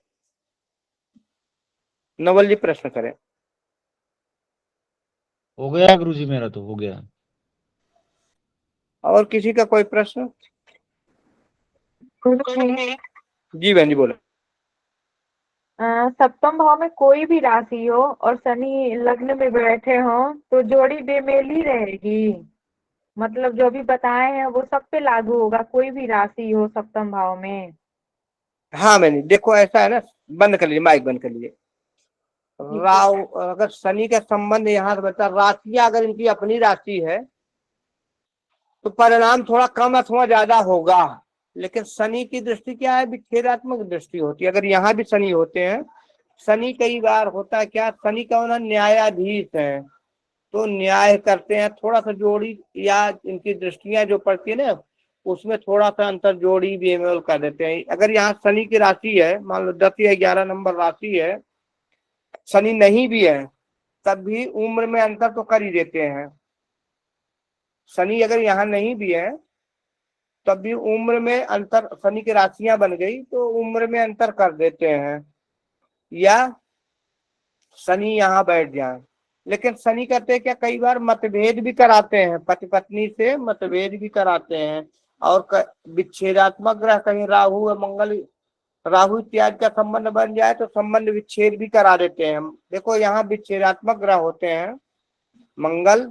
नवल जी प्रश्न करें। हो गया गुरुजी, मेरा तो हो गया। और किसी का कोई प्रश्न? जी बहन जी बोलो। सप्तम भाव में कोई भी राशि हो और शनि लग्न में बैठे हो तो जोड़ी बेमेली रहेगी, मतलब जो भी बताए हैं वो सब पे लागू होगा, कोई भी राशि हो सप्तम भाव में। हाँ मैंने देखो ऐसा है ना, बंद कर लीजिए, माइक बंद कर लीजिए। राहु अगर शनि का संबंध यहाँ से बता, राशियां अगर इनकी अपनी राशि है तो परिणाम थोड़ा कम अथवा ज्यादा होगा, लेकिन शनि की दृष्टि क्या है? विच्छेदात्मक दृष्टि होती है। अगर यहाँ भी शनि होते हैं, शनि कई बार होता है क्या, शनि का उन्हें न्यायाधीश है तो न्याय करते हैं, थोड़ा सा जोड़ी या इनकी दृष्टियां जो पड़ती है ना उसमें थोड़ा सा अंतर जोड़ी बेमेल कर देते हैं। अगर यहाँ शनि की राशि है, मान लो 10 या 11 नंबर राशि है, शनि नहीं भी है तब भी उम्र में अंतर तो कर ही देते हैं। शनि अगर यहाँ नहीं भी है तब भी उम्र में अंतर, शनि की राशियां बन गई तो उम्र में अंतर कर देते हैं, या शनि यहाँ बैठ जाए। लेकिन शनि कहते हैं क्या, कई बार मतभेद भी कराते हैं, पति पत्नी से मतभेद भी कराते हैं। और विच्छेदात्मक ग्रह कहीं राहु और मंगल, राहु इत्यादि का संबंध बन जाए तो संबंध विच्छेद भी करा देते हैं। देखो यहाँ विच्छेदात्मक ग्रह होते हैं मंगल,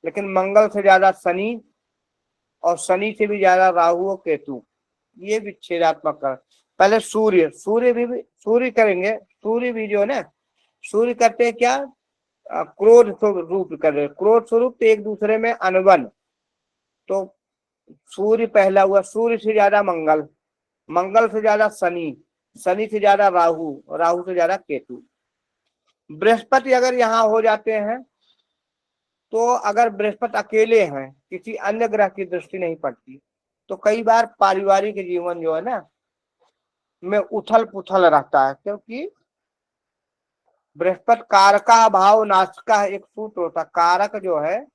लेकिन मंगल से ज्यादा शनि और शनि से भी ज्यादा राहु और केतु, ये विच्छेदात्मक ग्रह। पहले सूर्य, सूर्य करेंगे, सूर्य भी जो है ना, सूर्य करते हैं क्या, क्रोध स्वरूप कर रहे, क्रोध स्वरूप तो एक दूसरे में अनबन, तो सूर्य पहला हुआ, सूर्य से ज्यादा मंगल, मंगल से ज्यादा शनि, शनि से ज्यादा राहु, राहु से ज्यादा केतु। बृहस्पति अगर यहाँ हो जाते हैं तो अगर बृहस्पति अकेले हैं, किसी अन्य ग्रह की दृष्टि नहीं पड़ती, तो कई बार पारिवारिक जीवन जो है ना में उथल पुथल रहता है, क्योंकि बृहस्पति कारका भाव नाशका एक सूत्र होता, कारक जो है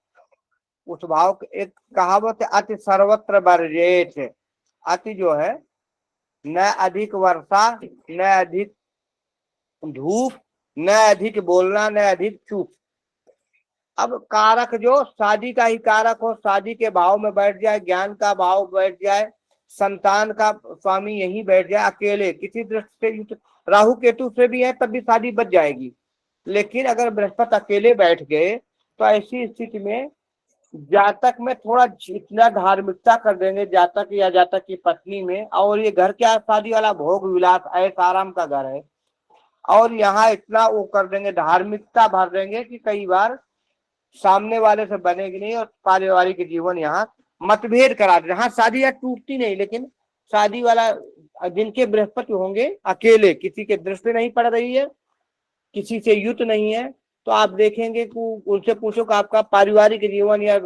उस भाव, एक कहावत है अति सर्वत्र बरजेठ, अति जो है न अधिक वर्षा, न अधिक धूप, न अधिक बोलना, न अधिक चुप। अब कारक जो शादी का ही कारक हो, शादी के भाव में बैठ जाए, ज्ञान का भाव बैठ जाए, संतान का स्वामी यही बैठ जाए, अकेले किसी दृष्टि से राहु केतु से भी है तब भी शादी बच जाएगी। लेकिन अगर बृहस्पति अकेले बैठ गए तो ऐसी स्थिति में जातक में थोड़ा इतना धार्मिकता कर देंगे, जातक या जातक की पत्नी में, और ये घर क्या शादी वाला भोग विलास ऐश आराम का घर है, और यहाँ इतना वो कर देंगे, धार्मिकता भर देंगे कि कई बार सामने वाले से बनेगी नहीं और पारिवारिक जीवन यहाँ मतभेद करा दे। हाँ शादी यहाँ टूटती नहीं, लेकिन शादी वाला जिनके बृहस्पति होंगे अकेले, किसी के दृष्टि नहीं पड़ रही है, किसी से युत नहीं है, तो आप देखेंगे कि उनसे पूछो कि आपका पारिवारिक जीवन या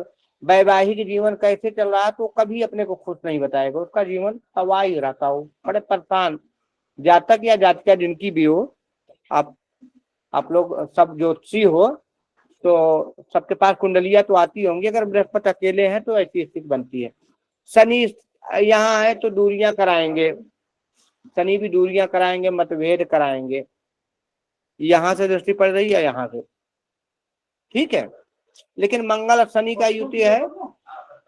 वैवाहिक जीवन कैसे चल रहा है, तो कभी अपने को खुश नहीं बताएगा, उसका जीवन तबाह ही रहता हो, बड़े परेशान। जातक या जातिका जिनकी भी हो, आप लोग सब ज्योतिषी हो तो सबके पास कुंडलियां तो आती होंगी, अगर बृहस्पति अकेले हैं तो ऐसी स्थिति बनती है। शनि यहाँ है तो दूरियां कराएंगे, शनि भी दूरियां कराएंगे, मतभेद कराएंगे। यहाँ से दृष्टि पड़ रही है यहाँ से, ठीक है। लेकिन मंगल और शनि का युति है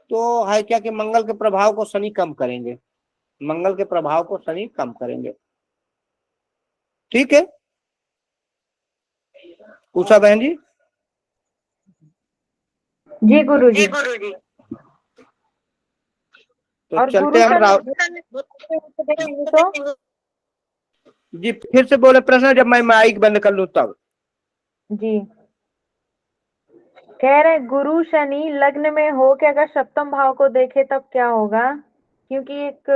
तो है क्या कि मंगल के प्रभाव को शनि कम करेंगे, मंगल के प्रभाव को शनि कम करेंगे। ठीक है उषा बहन जी? जी गुरुजी। तो और चलते गुरु हम तो जी फिर से बोले प्रश्न, जब मैं माइक बंद कर लूं तब। जी कह रहे गुरु शनि लग्न में हो के अगर सप्तम भाव को देखे तब क्या होगा? क्योंकि एक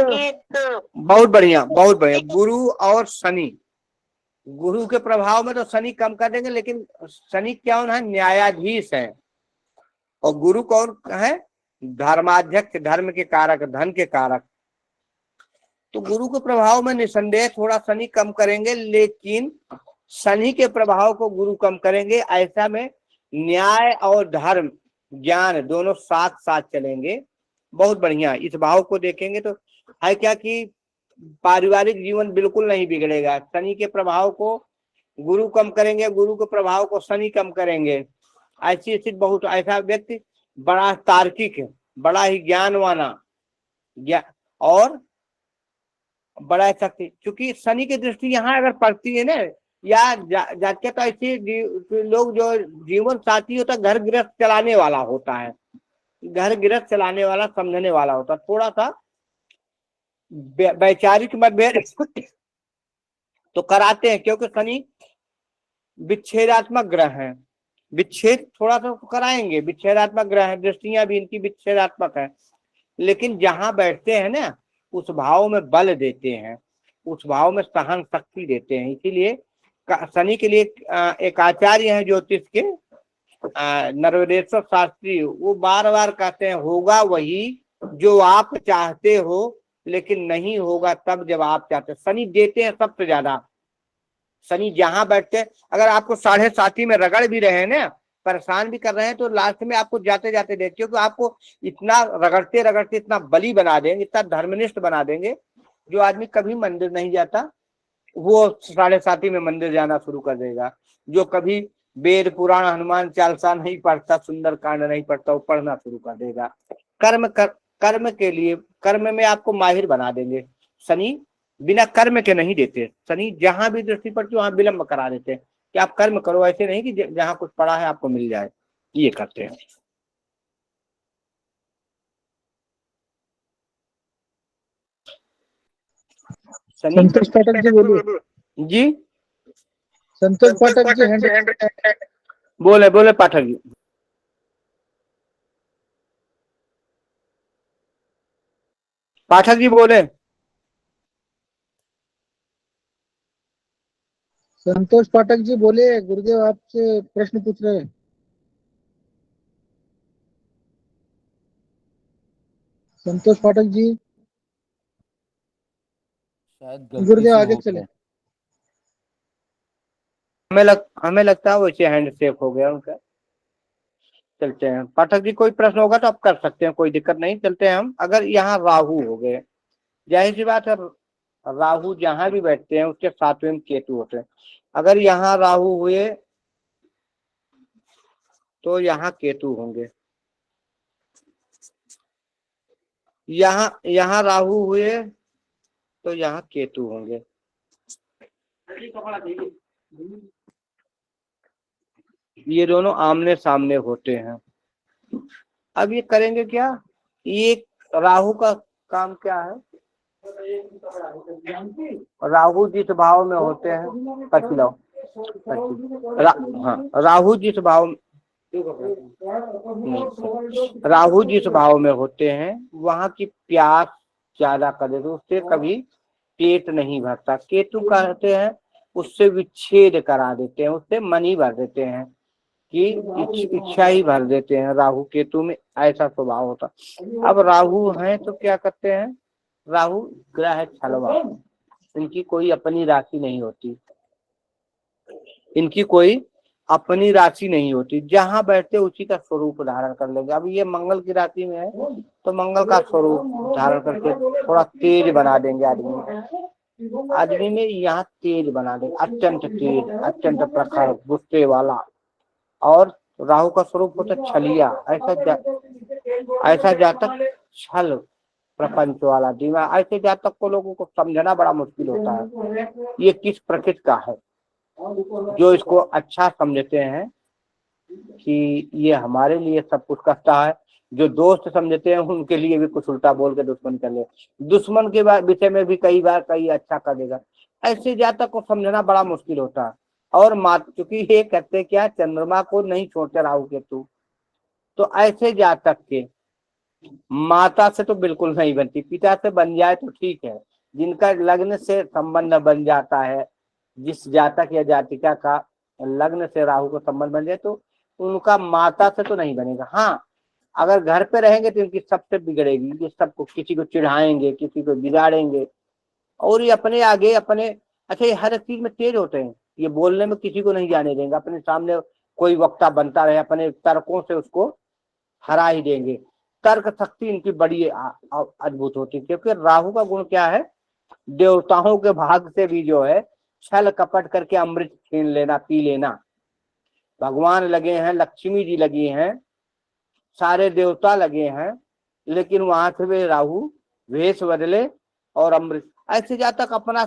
बहुत बढ़िया बहुत बढ़िया। गुरु और शनि, गुरु के प्रभाव में तो शनि कम कर देंगे, लेकिन शनि क्या है? न्यायाधीश है। और गुरु कौन है? धर्माध्यक्ष, धर्म के कारक, धन के कारक। तो गुरु के प्रभाव में निसंदेह थोड़ा शनि कम करेंगे, लेकिन शनि के प्रभाव को गुरु कम करेंगे। ऐसा में न्याय और धर्म ज्ञान दोनों साथ साथ चलेंगे। बहुत बढ़िया। इस भाव को देखेंगे तो है क्या कि पारिवारिक जीवन बिल्कुल नहीं बिगड़ेगा। शनि के प्रभाव को गुरु कम करेंगे, गुरु के प्रभाव को शनि कम करेंगे। ऐसी स्थिति बहुत, ऐसा व्यक्ति बड़ा तार्किक है, बड़ा ही ज्ञानवाना और बड़ा शक्ति, क्योंकि शनि की दृष्टि यहाँ अगर पड़ती है ना, या जाके तो ऐसे लोग जो जीवन साथी होता है, घर गृहस्थ चलाने वाला होता है, घर गृहस्थ चलाने वाला, समझने वाला होता है। थोड़ा सा वैचारिक मतभेद तो कराते हैं, क्योंकि शनि विच्छेदात्मक ग्रह है। विच्छेद थोड़ा सा कराएंगे, विच्छेदात्मक ग्रह है, दृष्टियां भी इनकी विच्छेदात्मक है। लेकिन जहां बैठते हैं ना, उस भाव में बल देते हैं, उस भाव में सहन शक्ति देते हैं। इसीलिए शनि के लिए एक आचार्य हैं ज्योतिष के, नर्वदेश्वर शास्त्री, वो बार बार कहते हैं होगा वही जो आप चाहते हो, लेकिन नहीं होगा तब जब आप चाहते हैं। शनि देते हैं सबसे ज्यादा। शनि जहां बैठते हैं, अगर आपको 7.5 में रगड़ भी रहे हैं ना, परेशान भी कर रहे हैं, तो लास्ट में आपको जाते जाते देख, क्योंकि आपको इतना रगड़ते रगड़ते इतना बली बना देंगे, इतना धर्मनिष्ठ बना देंगे, जो आदमी कभी मंदिर नहीं जाता वो 7.5 में मंदिर जाना शुरू कर देगा। जो कभी वेद पुराण हनुमान चालीसा नहीं पढ़ता, सुंदर कांड नहीं पढ़ता, वो पढ़ना शुरू कर देगा। कर्म के लिए, कर्म में आपको माहिर बना देंगे। शनि बिना कर्म के नहीं देते। शनि जहां भी दृष्टि पड़ती है वहां विलंब करा देते हैं कि आप कर्म करो, ऐसे नहीं कि जहां कुछ पड़ा है आपको मिल जाए, ये करते हैं। संतोष पाठक जी बोलिए। जी संतोष पाठक जी बोले पाठक जी। पाठक जी बोले। संतोष पाठक जी बोले, गुरुदेव आपसे प्रश्न पूछ रहे हैं। संतोष पाठक जी, गुरुदेव आगे चले। हमें लगता है वैसे हैंड सेफ हो गया उनका। चलते हैं पाठक जी, कोई प्रश्न होगा तो आप कर सकते हैं, कोई दिक्कत नहीं। चलते हैं हम। अगर यहाँ राहु हो गए, जाहिर सी बात है, राहु जहां भी बैठते हैं उसके 7वें में केतु होते हैं। अगर यहाँ राहु हुए तो यहाँ केतु होंगे, यहाँ राहु हुए तो यहाँ केतु होंगे। ये दोनों आमने सामने होते हैं। अब ये करेंगे क्या? ये राहु का काम क्या है? राहु जिस भाव में होते हैं, राहु जिस भाव, राहु जिस भाव में होते हैं वहां की प्यास ज्यादा कर देते, उससे कभी पेट नहीं भरता। केतु कहते हैं उससे विच्छेद करा देते हैं, उससे मन ही भर देते हैं, कि इच्छा ही भर देते हैं। राहु केतु में ऐसा स्वभाव होता। अब राहु हैं तो क्या करते हैं? राहु ग्रह है छलवा, इनकी कोई अपनी राशि नहीं होती, इनकी कोई अपनी राशि नहीं होती। जहां बैठते उसी का स्वरूप धारण कर लेंगे। अब ये मंगल की राशि में है तो मंगल का स्वरूप धारण करके थोड़ा तेज बना देंगे आदमी में यहाँ तेज बना देंगे, अत्यंत तेज, अत्यंत प्रखर, गुस्से वाला। और राहु का स्वरूप होता छलिया, ऐसा ऐसा जातक छल प्रपंच वाला दिमाग, ऐसे जातक को लोगों को समझना बड़ा मुश्किल होता है ये किस प्रकृति का है। जो इसको अच्छा समझते हैं कि ये हमारे लिए सब कुछ करता है, जो दोस्त समझते हैं उनके लिए भी कुछ उल्टा बोल के दुश्मन कर ले, दुश्मन के विषय में भी कई बार कई अच्छा कर देगा। ऐसे जातक को समझना बड़ा मुश्किल होता है। और मात चूंकि ये कहते क्या, चंद्रमा को नहीं छोड़ते राहु केतु, तो ऐसे जातक के माता से तो बिल्कुल नहीं बनती, पिता से बन जाए तो ठीक है। जिनका लग्न से संबंध बन जाता है, जिस जातक या जातिका का लग्न से राहु को संबंध बन जाए तो उनका माता से तो नहीं बनेगा। हाँ, अगर घर पे रहेंगे तो इनकी सबसे बिगड़ेगी, ये सबको किसी को चिढ़ाएंगे, किसी को बिगाड़ेंगे, और ये अपने आगे अपने अच्छा ये हर चीज में तेज होते हैं, ये बोलने में किसी को नहीं जाने देंगे, अपने सामने कोई वक्ता बनता रहे अपने तर्कों से उसको हरा ही देंगे। तर्क शक्ति इनकी बड़ी अद्भुत होती है, क्योंकि राहु का गुण क्या है, देवताओं के भाग से भी जो है छल कपट करके अमृत छीन लेना, पी लेना। भगवान लगे हैं, लक्ष्मी जी लगी हैं, सारे देवता लगे हैं, लेकिन वहां से वे राहु वेश बदले और अमृत, ऐसे जातक अपना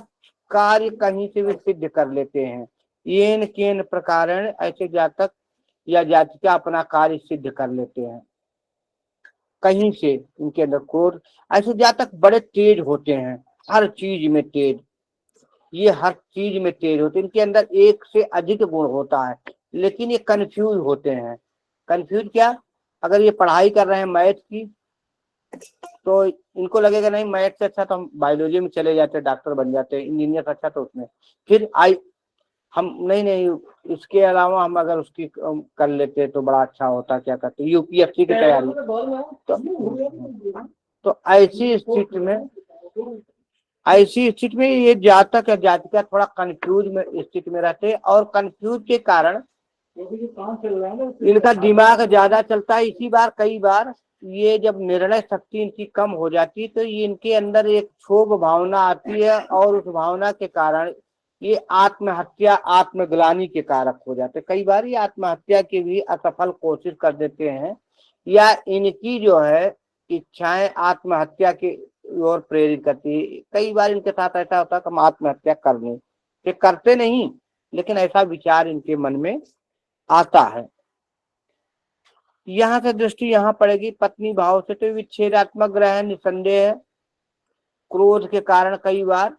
कार्य कहीं से भी सिद्ध कर लेते हैं। येन केन प्रकारण ऐसे जातक या जातिका अपना कार्य सिद्ध कर लेते हैं कहीं से, इनके अंदर क्रोध। ऐसे जातक बड़े तेज होते हैं, हर चीज में तेज, ये हर चीज में तेज होते हैं, इनके अंदर एक से अधिक गुण होता है, लेकिन ये कंफ्यूज होते हैं। कंफ्यूज क्या, अगर ये पढ़ाई कर रहे हैं मैथ की तो इनको लगेगा नहीं मैथ से अच्छा तो हम बायोलॉजी में चले जाते, डॉक्टर बन जाते, इंजीनियर से अच्छा तो उसमें, फिर हम नहीं इसके अलावा हम अगर उसकी कर लेते तो बड़ा अच्छा होता, क्या करते यूपीएससी की तैयारी। तो ऐसी स्थिति में ये जातक या जातिका थोड़ा कंफ्यूज में स्थिति में रहते हैं, और कंफ्यूज के कारण इनका दिमाग ज्यादा चलता है। इसी बार कई बार ये जब निर्णय शक्ति इनकी कम हो जाती है तो ये इनके अंदर एक क्षोभ भावना आती है, और उस भावना के कारण ये आत्महत्या आत्मग्लानि के कारक हो जाते हैं। कई बार ये आत्महत्या की भी असफल कोशिश कर देते हैं, या इनकी जो है इच्छाएं आत्महत्या की ओर प्रेरित करती है। कई बार इनके साथ ऐसा होता है कि हम आत्महत्या कर लें, ये करते नहीं, लेकिन ऐसा विचार इनके मन में आता है। यहाँ से दृष्टि यहाँ पड़ेगी पत्नी भाव से, तो विच्छेदात्मक ग्रह है निसंदेह, क्रोध के कारण कई बार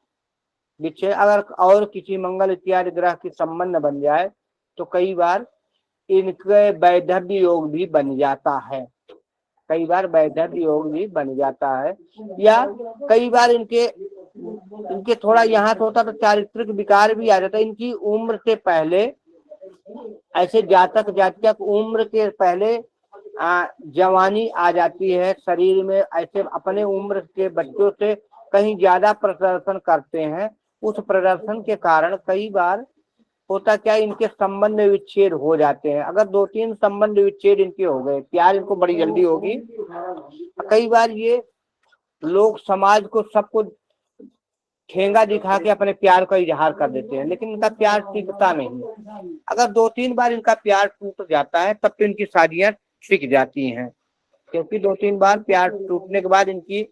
विच्छेद, अगर और किसी मंगल इत्यादि ग्रह की संबंध बन जाए तो कई बार इनके वैधव्य योग भी बन जाता है, कई बार वैधव्य योग भी बन जाता है, या कई बार इनके थोड़ा यहाँ से होता तो चारित्रिक विकार भी आ जाता है। इनकी उम्र से पहले, ऐसे जातक जातिका उम्र के पहले जवानी आ जाती है शरीर में, ऐसे अपने उम्र के बच्चों से कहीं ज्यादा प्रदर्शन करते हैं। उस प्रदर्शन के कारण कई बार होता क्या, इनके संबंध विच्छेद हो जाते हैं। अगर 2-3 संबंध विच्छेद इनके हो गए, प्यार इनको बड़ी जल्दी होगी। कई बार ये लोग समाज को सबको ठेंगा दिखा के अपने प्यार का इजहार कर देते हैं, लेकिन इनका प्यार टिकता नहीं। अगर 2-3 बार इनका प्यार टूट जाता है तब तो इनकी शादियां टिक जाती हैं, क्योंकि 2-3 बार प्यार टूटने के बाद इनकी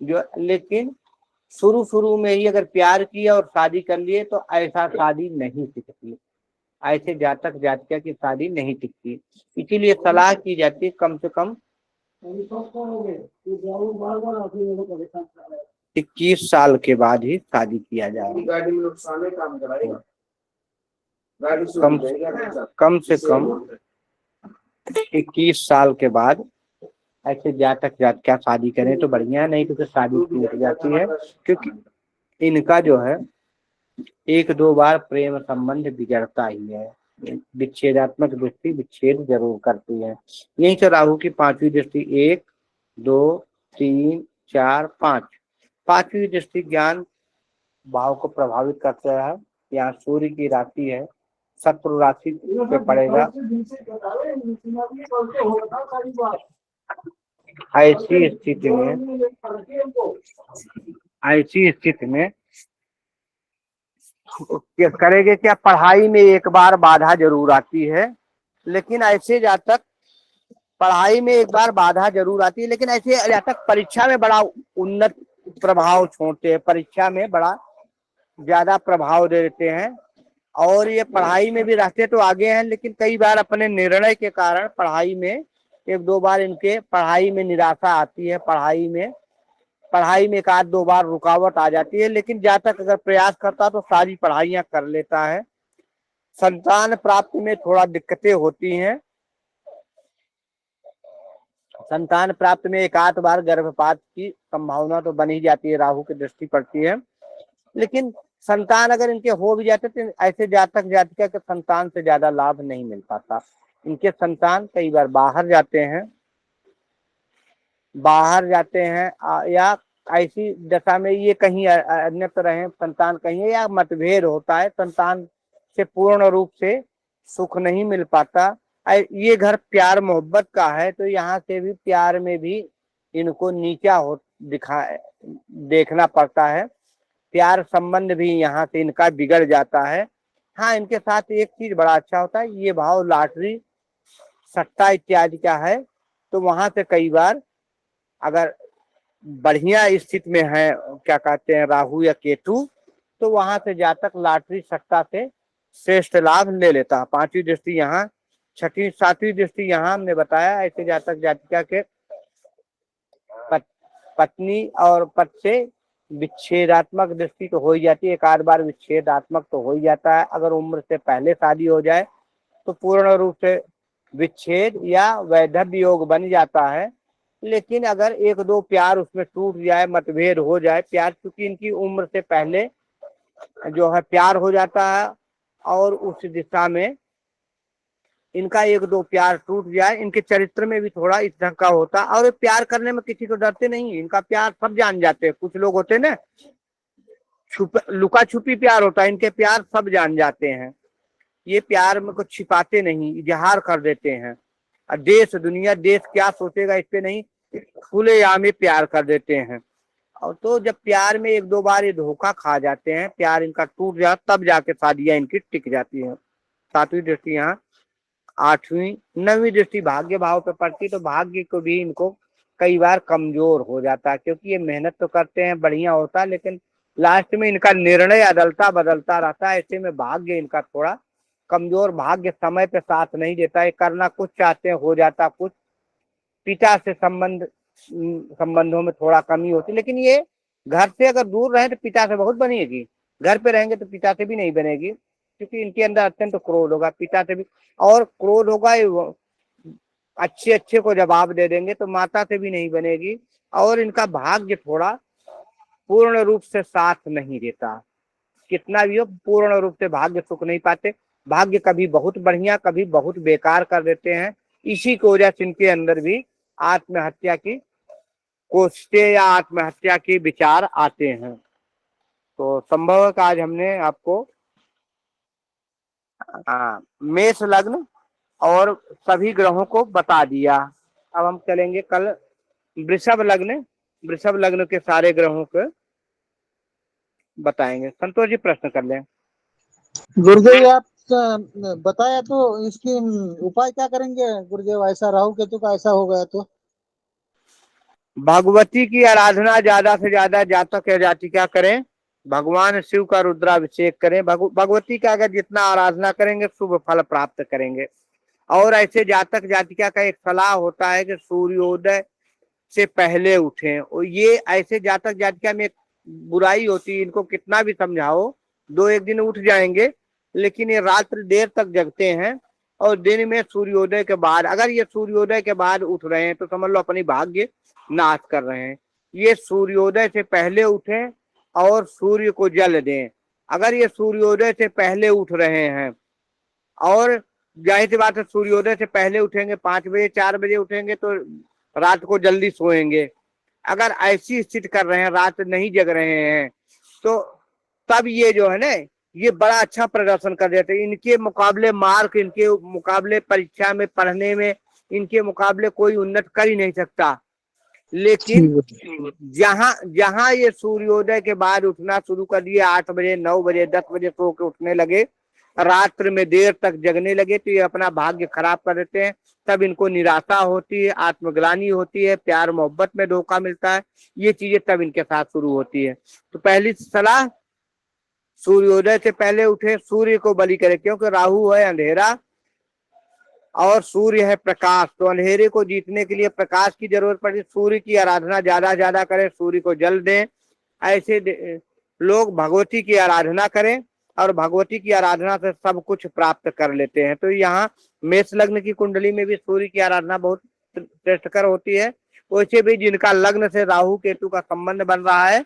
जो, लेकिन शुरू में ही अगर प्यार किया और शादी कर लिए तो ऐसा शादी नहीं टिकती, ऐसे जातक जातिका की शादी नहीं टिकती। इसीलिए सलाह की जाती है कम से कम 21 साल के बाद ही शादी किया जाए, कम से कम 21 साल के बाद ऐसे जातक जातिका शादी करें तो बढ़िया, नहीं तो फिर शादी टूट जाती है, क्योंकि इनका जो है 1-2 बार प्रेम संबंध बिगड़ता ही है। विच्छेदात्मक दृष्टि विच्छेद जरूर करती है। यहीं से राहु की 5वीं दृष्टि 1, 2, 3, 4, 5, 5वीं दृष्टि ज्ञान भाव को प्रभावित करते है। यहाँ सूर्य की राशि है, शत्रु राशि पे पड़ेगा। ऐसी स्थिति में करेंगे क्या, पढ़ाई में एक बार बाधा जरूर आती है, लेकिन ऐसे जातक पढ़ाई में एक बार बाधा जरूर आती है, लेकिन ऐसे जातक परीक्षा में बड़ा उन्नत प्रभाव छोड़ते हैं, परीक्षा में बड़ा ज्यादा प्रभाव दे देते हैं। और ये पढ़ाई में भी रहते तो आगे हैं, लेकिन कई बार अपने निर्णय के कारण पढ़ाई में एक दो बार इनके पढ़ाई में निराशा आती है, पढ़ाई में एक आध दो बार रुकावट आ जाती है, लेकिन जातक अगर प्रयास करता तो सारी पढ़ाइयां कर लेता है। संतान प्राप्ति में थोड़ा दिक्कतें होती हैं, संतान प्राप्त में एक आध बार गर्भपात की संभावना तो बन ही जाती है, राहु की दृष्टि पड़ती है। लेकिन संतान अगर इनके हो भी जाते तो ऐसे जातक जातिका के संतान से ज्यादा लाभ नहीं मिल पाता। इनके संतान कई बार बाहर जाते हैं या ऐसी दशा में ये कहीं अन्यत्र रहे, संतान कहीं है, या मतभेद होता है, संतान से पूर्ण रूप से सुख नहीं मिल पाता। ये घर प्यार मोहब्बत का है, तो यहाँ से भी प्यार में भी इनको नीचा देखना पड़ता है, प्यार संबंध भी यहाँ से इनका बिगड़ जाता है। हाँ, इनके साथ एक चीज बड़ा अच्छा होता है, ये भाव लॉटरी सट्टा इत्यादि का है, तो वहां से कई बार अगर बढ़िया स्थिति में है, क्या कहते हैं, राहु या केतु, तो वहां से जातक लॉटरी सट्टा से श्रेष्ठ लाभ ले लेता है। पांचवी दृष्टि यहाँ, छठी सातवीं दृष्टि यहाँ हमने बताया, ऐसे जातक जातिका के पत्नी और पति से विच्छेदात्मक दृष्टि तो हो ही जाती है, एक आध बार विच्छेदात्मक तो हो ही जाता है। अगर उम्र से पहले शादी हो जाए तो पूर्ण रूप से विच्छेद या वैधव्य योग बन जाता है। लेकिन अगर एक दो प्यार उसमें टूट जाए, मतभेद हो जाए, प्यार चूंकि इनकी उम्र से पहले जो है प्यार हो जाता है और उस दिशा में इनका एक दो प्यार टूट जाए, इनके चरित्र में भी थोड़ा इस ढंग का होता, और प्यार करने में किसी को डरते नहीं, इनका प्यार सब जान जाते हैं। कुछ लोग होते ना लुका छुपी प्यार होता है, इनके प्यार सब जान जाते हैं, ये प्यार में कुछ छिपाते नहीं, इजहार कर देते हैं। देश दुनिया देश क्या सोचेगा इस पे नहीं, खुलेआम प्यार कर देते हैं। और तो जब प्यार में एक दो बार ये धोखा खा जाते हैं, प्यार इनका टूट जाता, तब जाके शादियां इनकी टिक जाती हैं। सातवीं दृष्टि यहाँ, आठवीं नवीं दृष्टि भाग्य भाव पे पड़ती, तो भाग्य को भी इनको कई बार कमजोर हो जाता है, क्योंकि ये मेहनत तो करते हैं, बढ़िया होता है, लेकिन लास्ट में इनका निर्णय अदलता बदलता रहता है। ऐसे में भाग्य इनका थोड़ा कमजोर, भाग्य समय पे साथ नहीं देता है, करना कुछ चाहते हैं हो जाता कुछ, पिता से संबंधों में थोड़ा कमी होती। लेकिन ये घर से अगर दूर रहे तो पिता से बहुत बनेगी, घर पे रहेंगे तो पिता से भी नहीं बनेगी, क्योंकि इनके अंदर अत्यंत क्रोध होगा, पिता से भी, और क्रोध होगा अच्छे को जवाब दे देंगे तो माता से भी नहीं बनेगी। और इनका भाग्य थोड़ा पूर्ण रूप से साथ नहीं देता, कितना भी हो पूर्ण रूप से भाग्य सुख नहीं पाते, भाग्य कभी बहुत बढ़िया कभी बहुत बेकार कर देते हैं। इसी की वजह से इनके अंदर भी आत्महत्या की कोशिशें या आत्महत्या के विचार आते हैं। तो संभव है कि आज हमने आपको मेष लग्न और सभी ग्रहों को बता दिया। अब हम चलेंगे कल वृषभ लग्न के सारे ग्रहों को बताएंगे। संतोष जी प्रश्न कर लें। गुरुदेव आप बताया, तो इसकी उपाय क्या करेंगे गुरुदेव? ऐसा राहु केतु का ऐसा हो गया तो भगवती की आराधना ज्यादा से ज्यादा जातक या जातिका करें, भगवान शिव का रुद्राभिषेक करें, भगवती का अगर जितना आराधना करेंगे शुभ फल प्राप्त करेंगे। और ऐसे जातक जातिका का एक सलाह होता है कि सूर्योदय से पहले उठें, और ये ऐसे जातक जातिका में एक बुराई होती है, इनको कितना भी समझाओ दो एक दिन उठ जाएंगे, लेकिन ये रात्रि देर तक जगते हैं और दिन में सूर्योदय के बाद, अगर ये सूर्योदय के बाद उठ रहे हैं तो समझ लो अपनी भाग्य नाश कर रहे हैं। ये सूर्योदय से पहले उठें और सूर्य को जल दें। अगर ये सूर्योदय से पहले उठ रहे हैं, और जाहिर सी बात है सूर्योदय से पहले उठेंगे 5 बजे 4 बजे उठेंगे तो रात को जल्दी सोएंगे। अगर ऐसी स्थिति कर रहे हैं, रात नहीं जग रहे हैं, तो तब ये जो है ना, ये बड़ा अच्छा प्रदर्शन कर देते हैं। इनके मुकाबले मार्क, इनके मुकाबले परीक्षा में पढ़ने में, इनके मुकाबले कोई उन्नत कर ही नहीं सकता। लेकिन जहां ये सूर्योदय के बाद उठना शुरू कर दिए, 8 बजे 9 बजे 10 बजे सो के उठने लगे, रात्र में देर तक जगने लगे तो ये अपना भाग्य खराब कर देते हैं। तब इनको निराशा होती है, आत्मग्लानि होती है, प्यार मोहब्बत में धोखा मिलता है, ये चीजें तब इनके साथ शुरू होती है। तो पहली सलाह, सूर्योदय से पहले उठे, सूर्य को बलि करें, क्योंकि राहु है अंधेरा और सूर्य है प्रकाश। तो अंधेरे को जीतने के लिए प्रकाश की जरूरत पड़ती है। सूर्य की आराधना ज्यादा ज्यादा करें, सूर्य को जल दें। ऐसे लोग भगवती की आराधना करें और भगवती की आराधना से सब कुछ प्राप्त कर लेते हैं। तो यहाँ मेष लग्न की कुंडली में भी सूर्य की आराधना बहुत श्रेष्ठकर होती है। वैसे भी जिनका लग्न से राहु केतु का संबंध बन रहा है,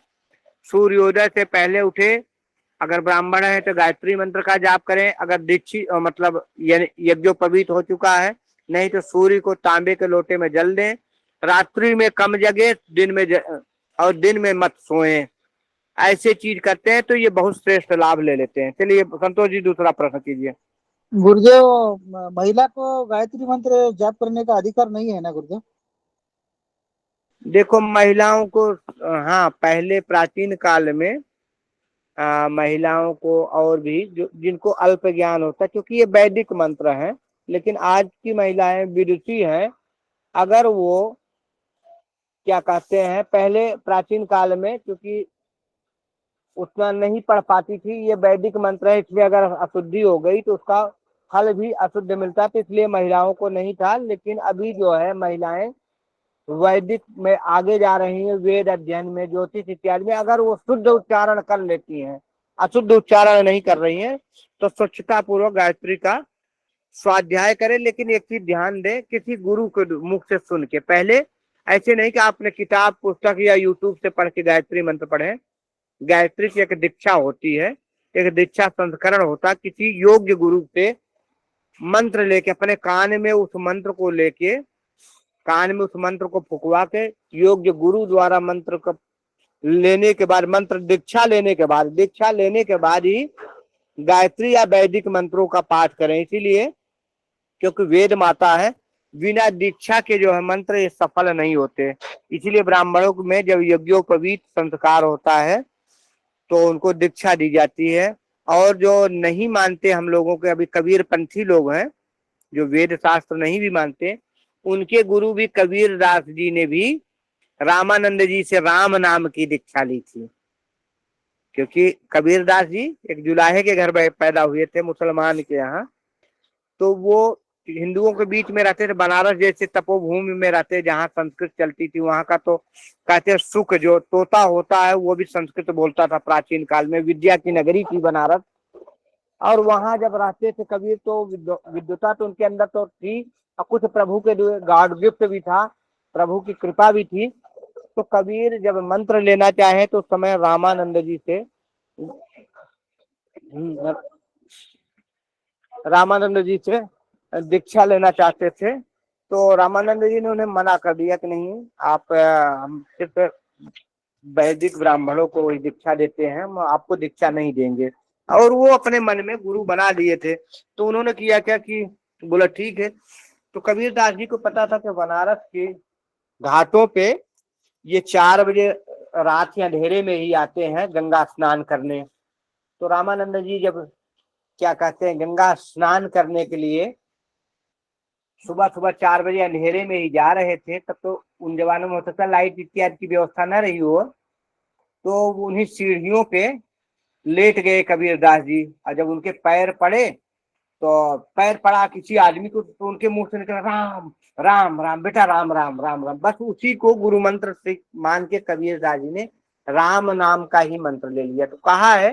सूर्योदय से पहले उठे, अगर ब्राह्मण है तो गायत्री मंत्र का जाप करें, अगर दीक्षित मतलब यज्ञोपवीत हो चुका है, नहीं तो सूर्य को तांबे के लोटे में जल दें। रात्रि में कम जगे, और दिन में मत सोएं। ऐसे चीज करते हैं तो ये बहुत श्रेष्ठ लाभ ले लेते हैं। चलिए संतोष जी, दूसरा प्रश्न कीजिए। गुरुदेव, महिला को गायत्री मंत्र जाप करने का अधिकार नहीं है ना गुरुदेव? देखो महिलाओं को, हाँ पहले प्राचीन काल में महिलाओं को और भी जिनको अल्प ज्ञान होता है, क्योंकि ये वैदिक मंत्र है, लेकिन आज की महिलाएं विदुषी हैं। अगर वो क्या कहते हैं, पहले प्राचीन काल में क्योंकि उतना नहीं पढ़ पाती थी, ये वैदिक मंत्र है, इसमें अगर अशुद्धि हो गई तो उसका फल भी अशुद्ध मिलता, तो इसलिए महिलाओं को नहीं था। लेकिन अभी जो है महिलाएं वैदिक में आगे जा रही है, वेद अध्ययन में, ज्योतिष इत्यादि में। अगर वो शुद्ध उच्चारण कर लेती हैं, अशुद्ध उच्चारण नहीं कर रही हैं, तो स्वच्छता पूर्वक गायत्री का स्वाध्याय करें। लेकिन एक चीज ध्यान दें, किसी गुरु के मुख से सुन के, पहले ऐसे नहीं कि आपने किताब पुस्तक या यूट्यूब से पढ़ के गायत्री मंत्र पढ़े। गायत्री की एक दीक्षा होती है, एक दीक्षा संस्करण होता है। किसी योग्य गुरु से मंत्र लेके, अपने कान में उस मंत्र को लेके, कान में उस मंत्र को फुकवा के, योग्य गुरु द्वारा मंत्र को लेने के बाद, मंत्र दीक्षा लेने के बाद ही गायत्री या वैदिक मंत्रों का पाठ करें। इसीलिए क्योंकि वेद माता है, बिना दीक्षा के जो है मंत्र ये सफल नहीं होते। इसीलिए ब्राह्मणों में जब यज्ञोपवीत संस्कार होता है तो उनको दीक्षा दी जाती है। और जो नहीं मानते हम लोगों के, अभी कबीर पंथी लोग हैं जो वेद शास्त्र नहीं भी मानते, उनके गुरु भी कबीर दास जी ने भी रामानंद जी से राम नाम की दीक्षा ली थी। क्योंकि कबीर दास जी एक जुलाहे के घर में पैदा हुए थे, मुसलमान के यहाँ। तो वो हिंदुओं के बीच में रहते थे, बनारस जैसे तपोभूमि में रहते, जहाँ संस्कृत चलती थी। वहां का तो कहते हैं सुख, जो तोता होता है वो भी संस्कृत बोलता था प्राचीन काल में। विद्या की नगरी थी बनारस। और वहां जब रहते थे कबीर, तो विद्वता तो उनके अंदर तो थी, और कुछ प्रभु के गॉड गिफ्ट भी था, प्रभु की कृपा भी थी। तो कबीर जब मंत्र लेना चाहे तो उस समय रामानंद जी से दीक्षा लेना चाहते थे। तो रामानंद जी ने उन्हें मना कर दिया कि नहीं, आप हम सिर्फ वैदिक ब्राह्मणों को वही दीक्षा देते हैं, हम आपको दीक्षा नहीं देंगे। और वो अपने मन में गुरु बना लिए थे। तो उन्होंने किया क्या कि बोला ठीक है। तो कबीर दास जी को पता था कि बनारस के घाटों पे ये 4 बजे रात या अंधेरे में ही आते हैं गंगा स्नान करने। तो रामानंद जी जब क्या कहते हैं गंगा स्नान करने के लिए सुबह सुबह 4 बजे अंधेरे में ही जा रहे थे, तब तो उन जमानों में हो सकता लाइट इत्यादि की व्यवस्था न रही हो, तो उन्हीं सीढ़ियों पे लेट गए कबीर दास जी। और जब उनके पैर पड़े, तो पैर पड़ा किसी आदमी को, तो उनके मुंह से निकला राम राम राम, बेटा राम राम राम राम। बस उसी को गुरु मंत्र से मान के कबीर दास जी ने राम नाम का ही मंत्र ले लिया। तो कहा है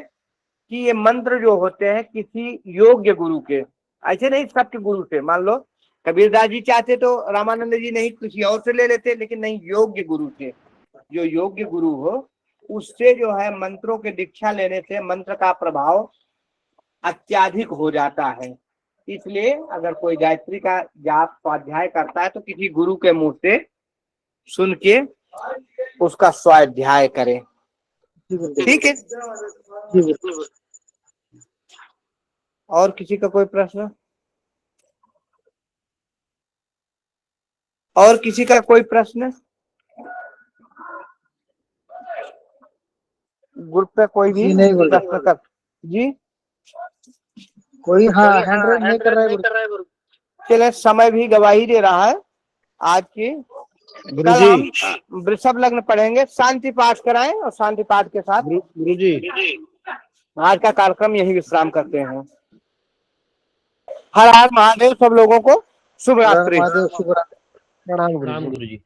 कि ये मंत्र जो होते हैं किसी योग्य गुरु के, ऐसे नहीं सबके गुरु से। मान लो कबीर दास जी चाहते तो रामानंद जी नहीं किसी और से ले लेते, लेकिन नहीं, योग्य गुरु से, जो योग्य गुरु हो उससे जो है मंत्रों के दीक्षा लेने से मंत्र का प्रभाव अत्याधिक हो जाता है। इसलिए अगर कोई गायत्री का जाप स्वाध्याय करता है तो किसी गुरु के मुंह से सुन के उसका स्वाध्याय करे। ठीक है। और किसी का कोई प्रश्न? और किसी का कोई प्रश्न? ग्रुप पे कोई भी नहीं प्रश्न कर जी? कोई हाँ हैंड रेज नहीं कर रहा है गुरु। चले, समय भी गवाही दे रहा है आज की। कल गुरुजी, हम वृषभ लग्न पढ़ेंगे, शांति पाठ कराएं और शांति पाठ के साथ गुरुजी, आज का कार्यक्रम यही विश्राम करते हैं। हर हर महादेव, सब लोगों को शुभ रात्रि। महादेव शुभ रात्रि। प्रणाम राम गुरुजी।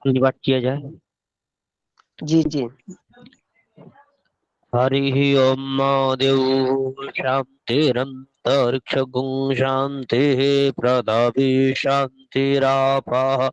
गुरुजी। बात किया जाए। जी जी। हरि ओम महादेव शांतिरंतरिक्षगुं शांतिः पृथिवी शांतिरापः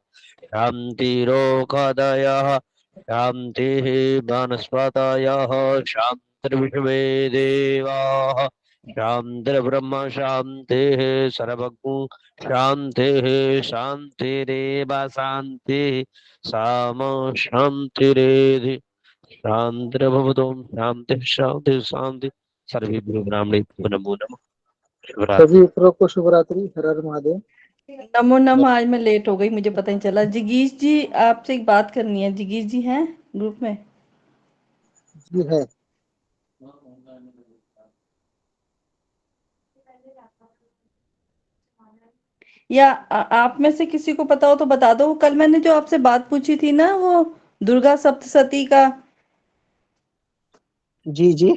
शांतिरोषधयः शांतिः वनस्पतयः शांतिर्विश्वे देवाः शांतिर्ब्रह्म शांतिः सर्वगुं शांतिः शांतिरेव शांतिः साम शांतिरेधि शांतिर्भवतु शांति शांति शांति सर्वेभ्यो ब्राह्मणेभ्यो नमो नमः। शिवरात्रि। सभी मित्रों को शुभ रात्रि। हर हर महादेव। नमो नमः। आज मैं लेट हो गई, मुझे पता नहीं चला। जिगीश जी, आपसे एक बात करनी है। जिगीश जी हैं ग्रुप में? जी है। या आप में से किसी को पता हो तो बता दो। कल मैंने जो आपसे बात पूछी थी ना, वो दुर्गा सप्तशती का, जी जी।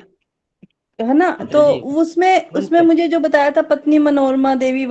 है ना? तो उसमें मुझे जो बताया था पत्नी मनोरमा देवी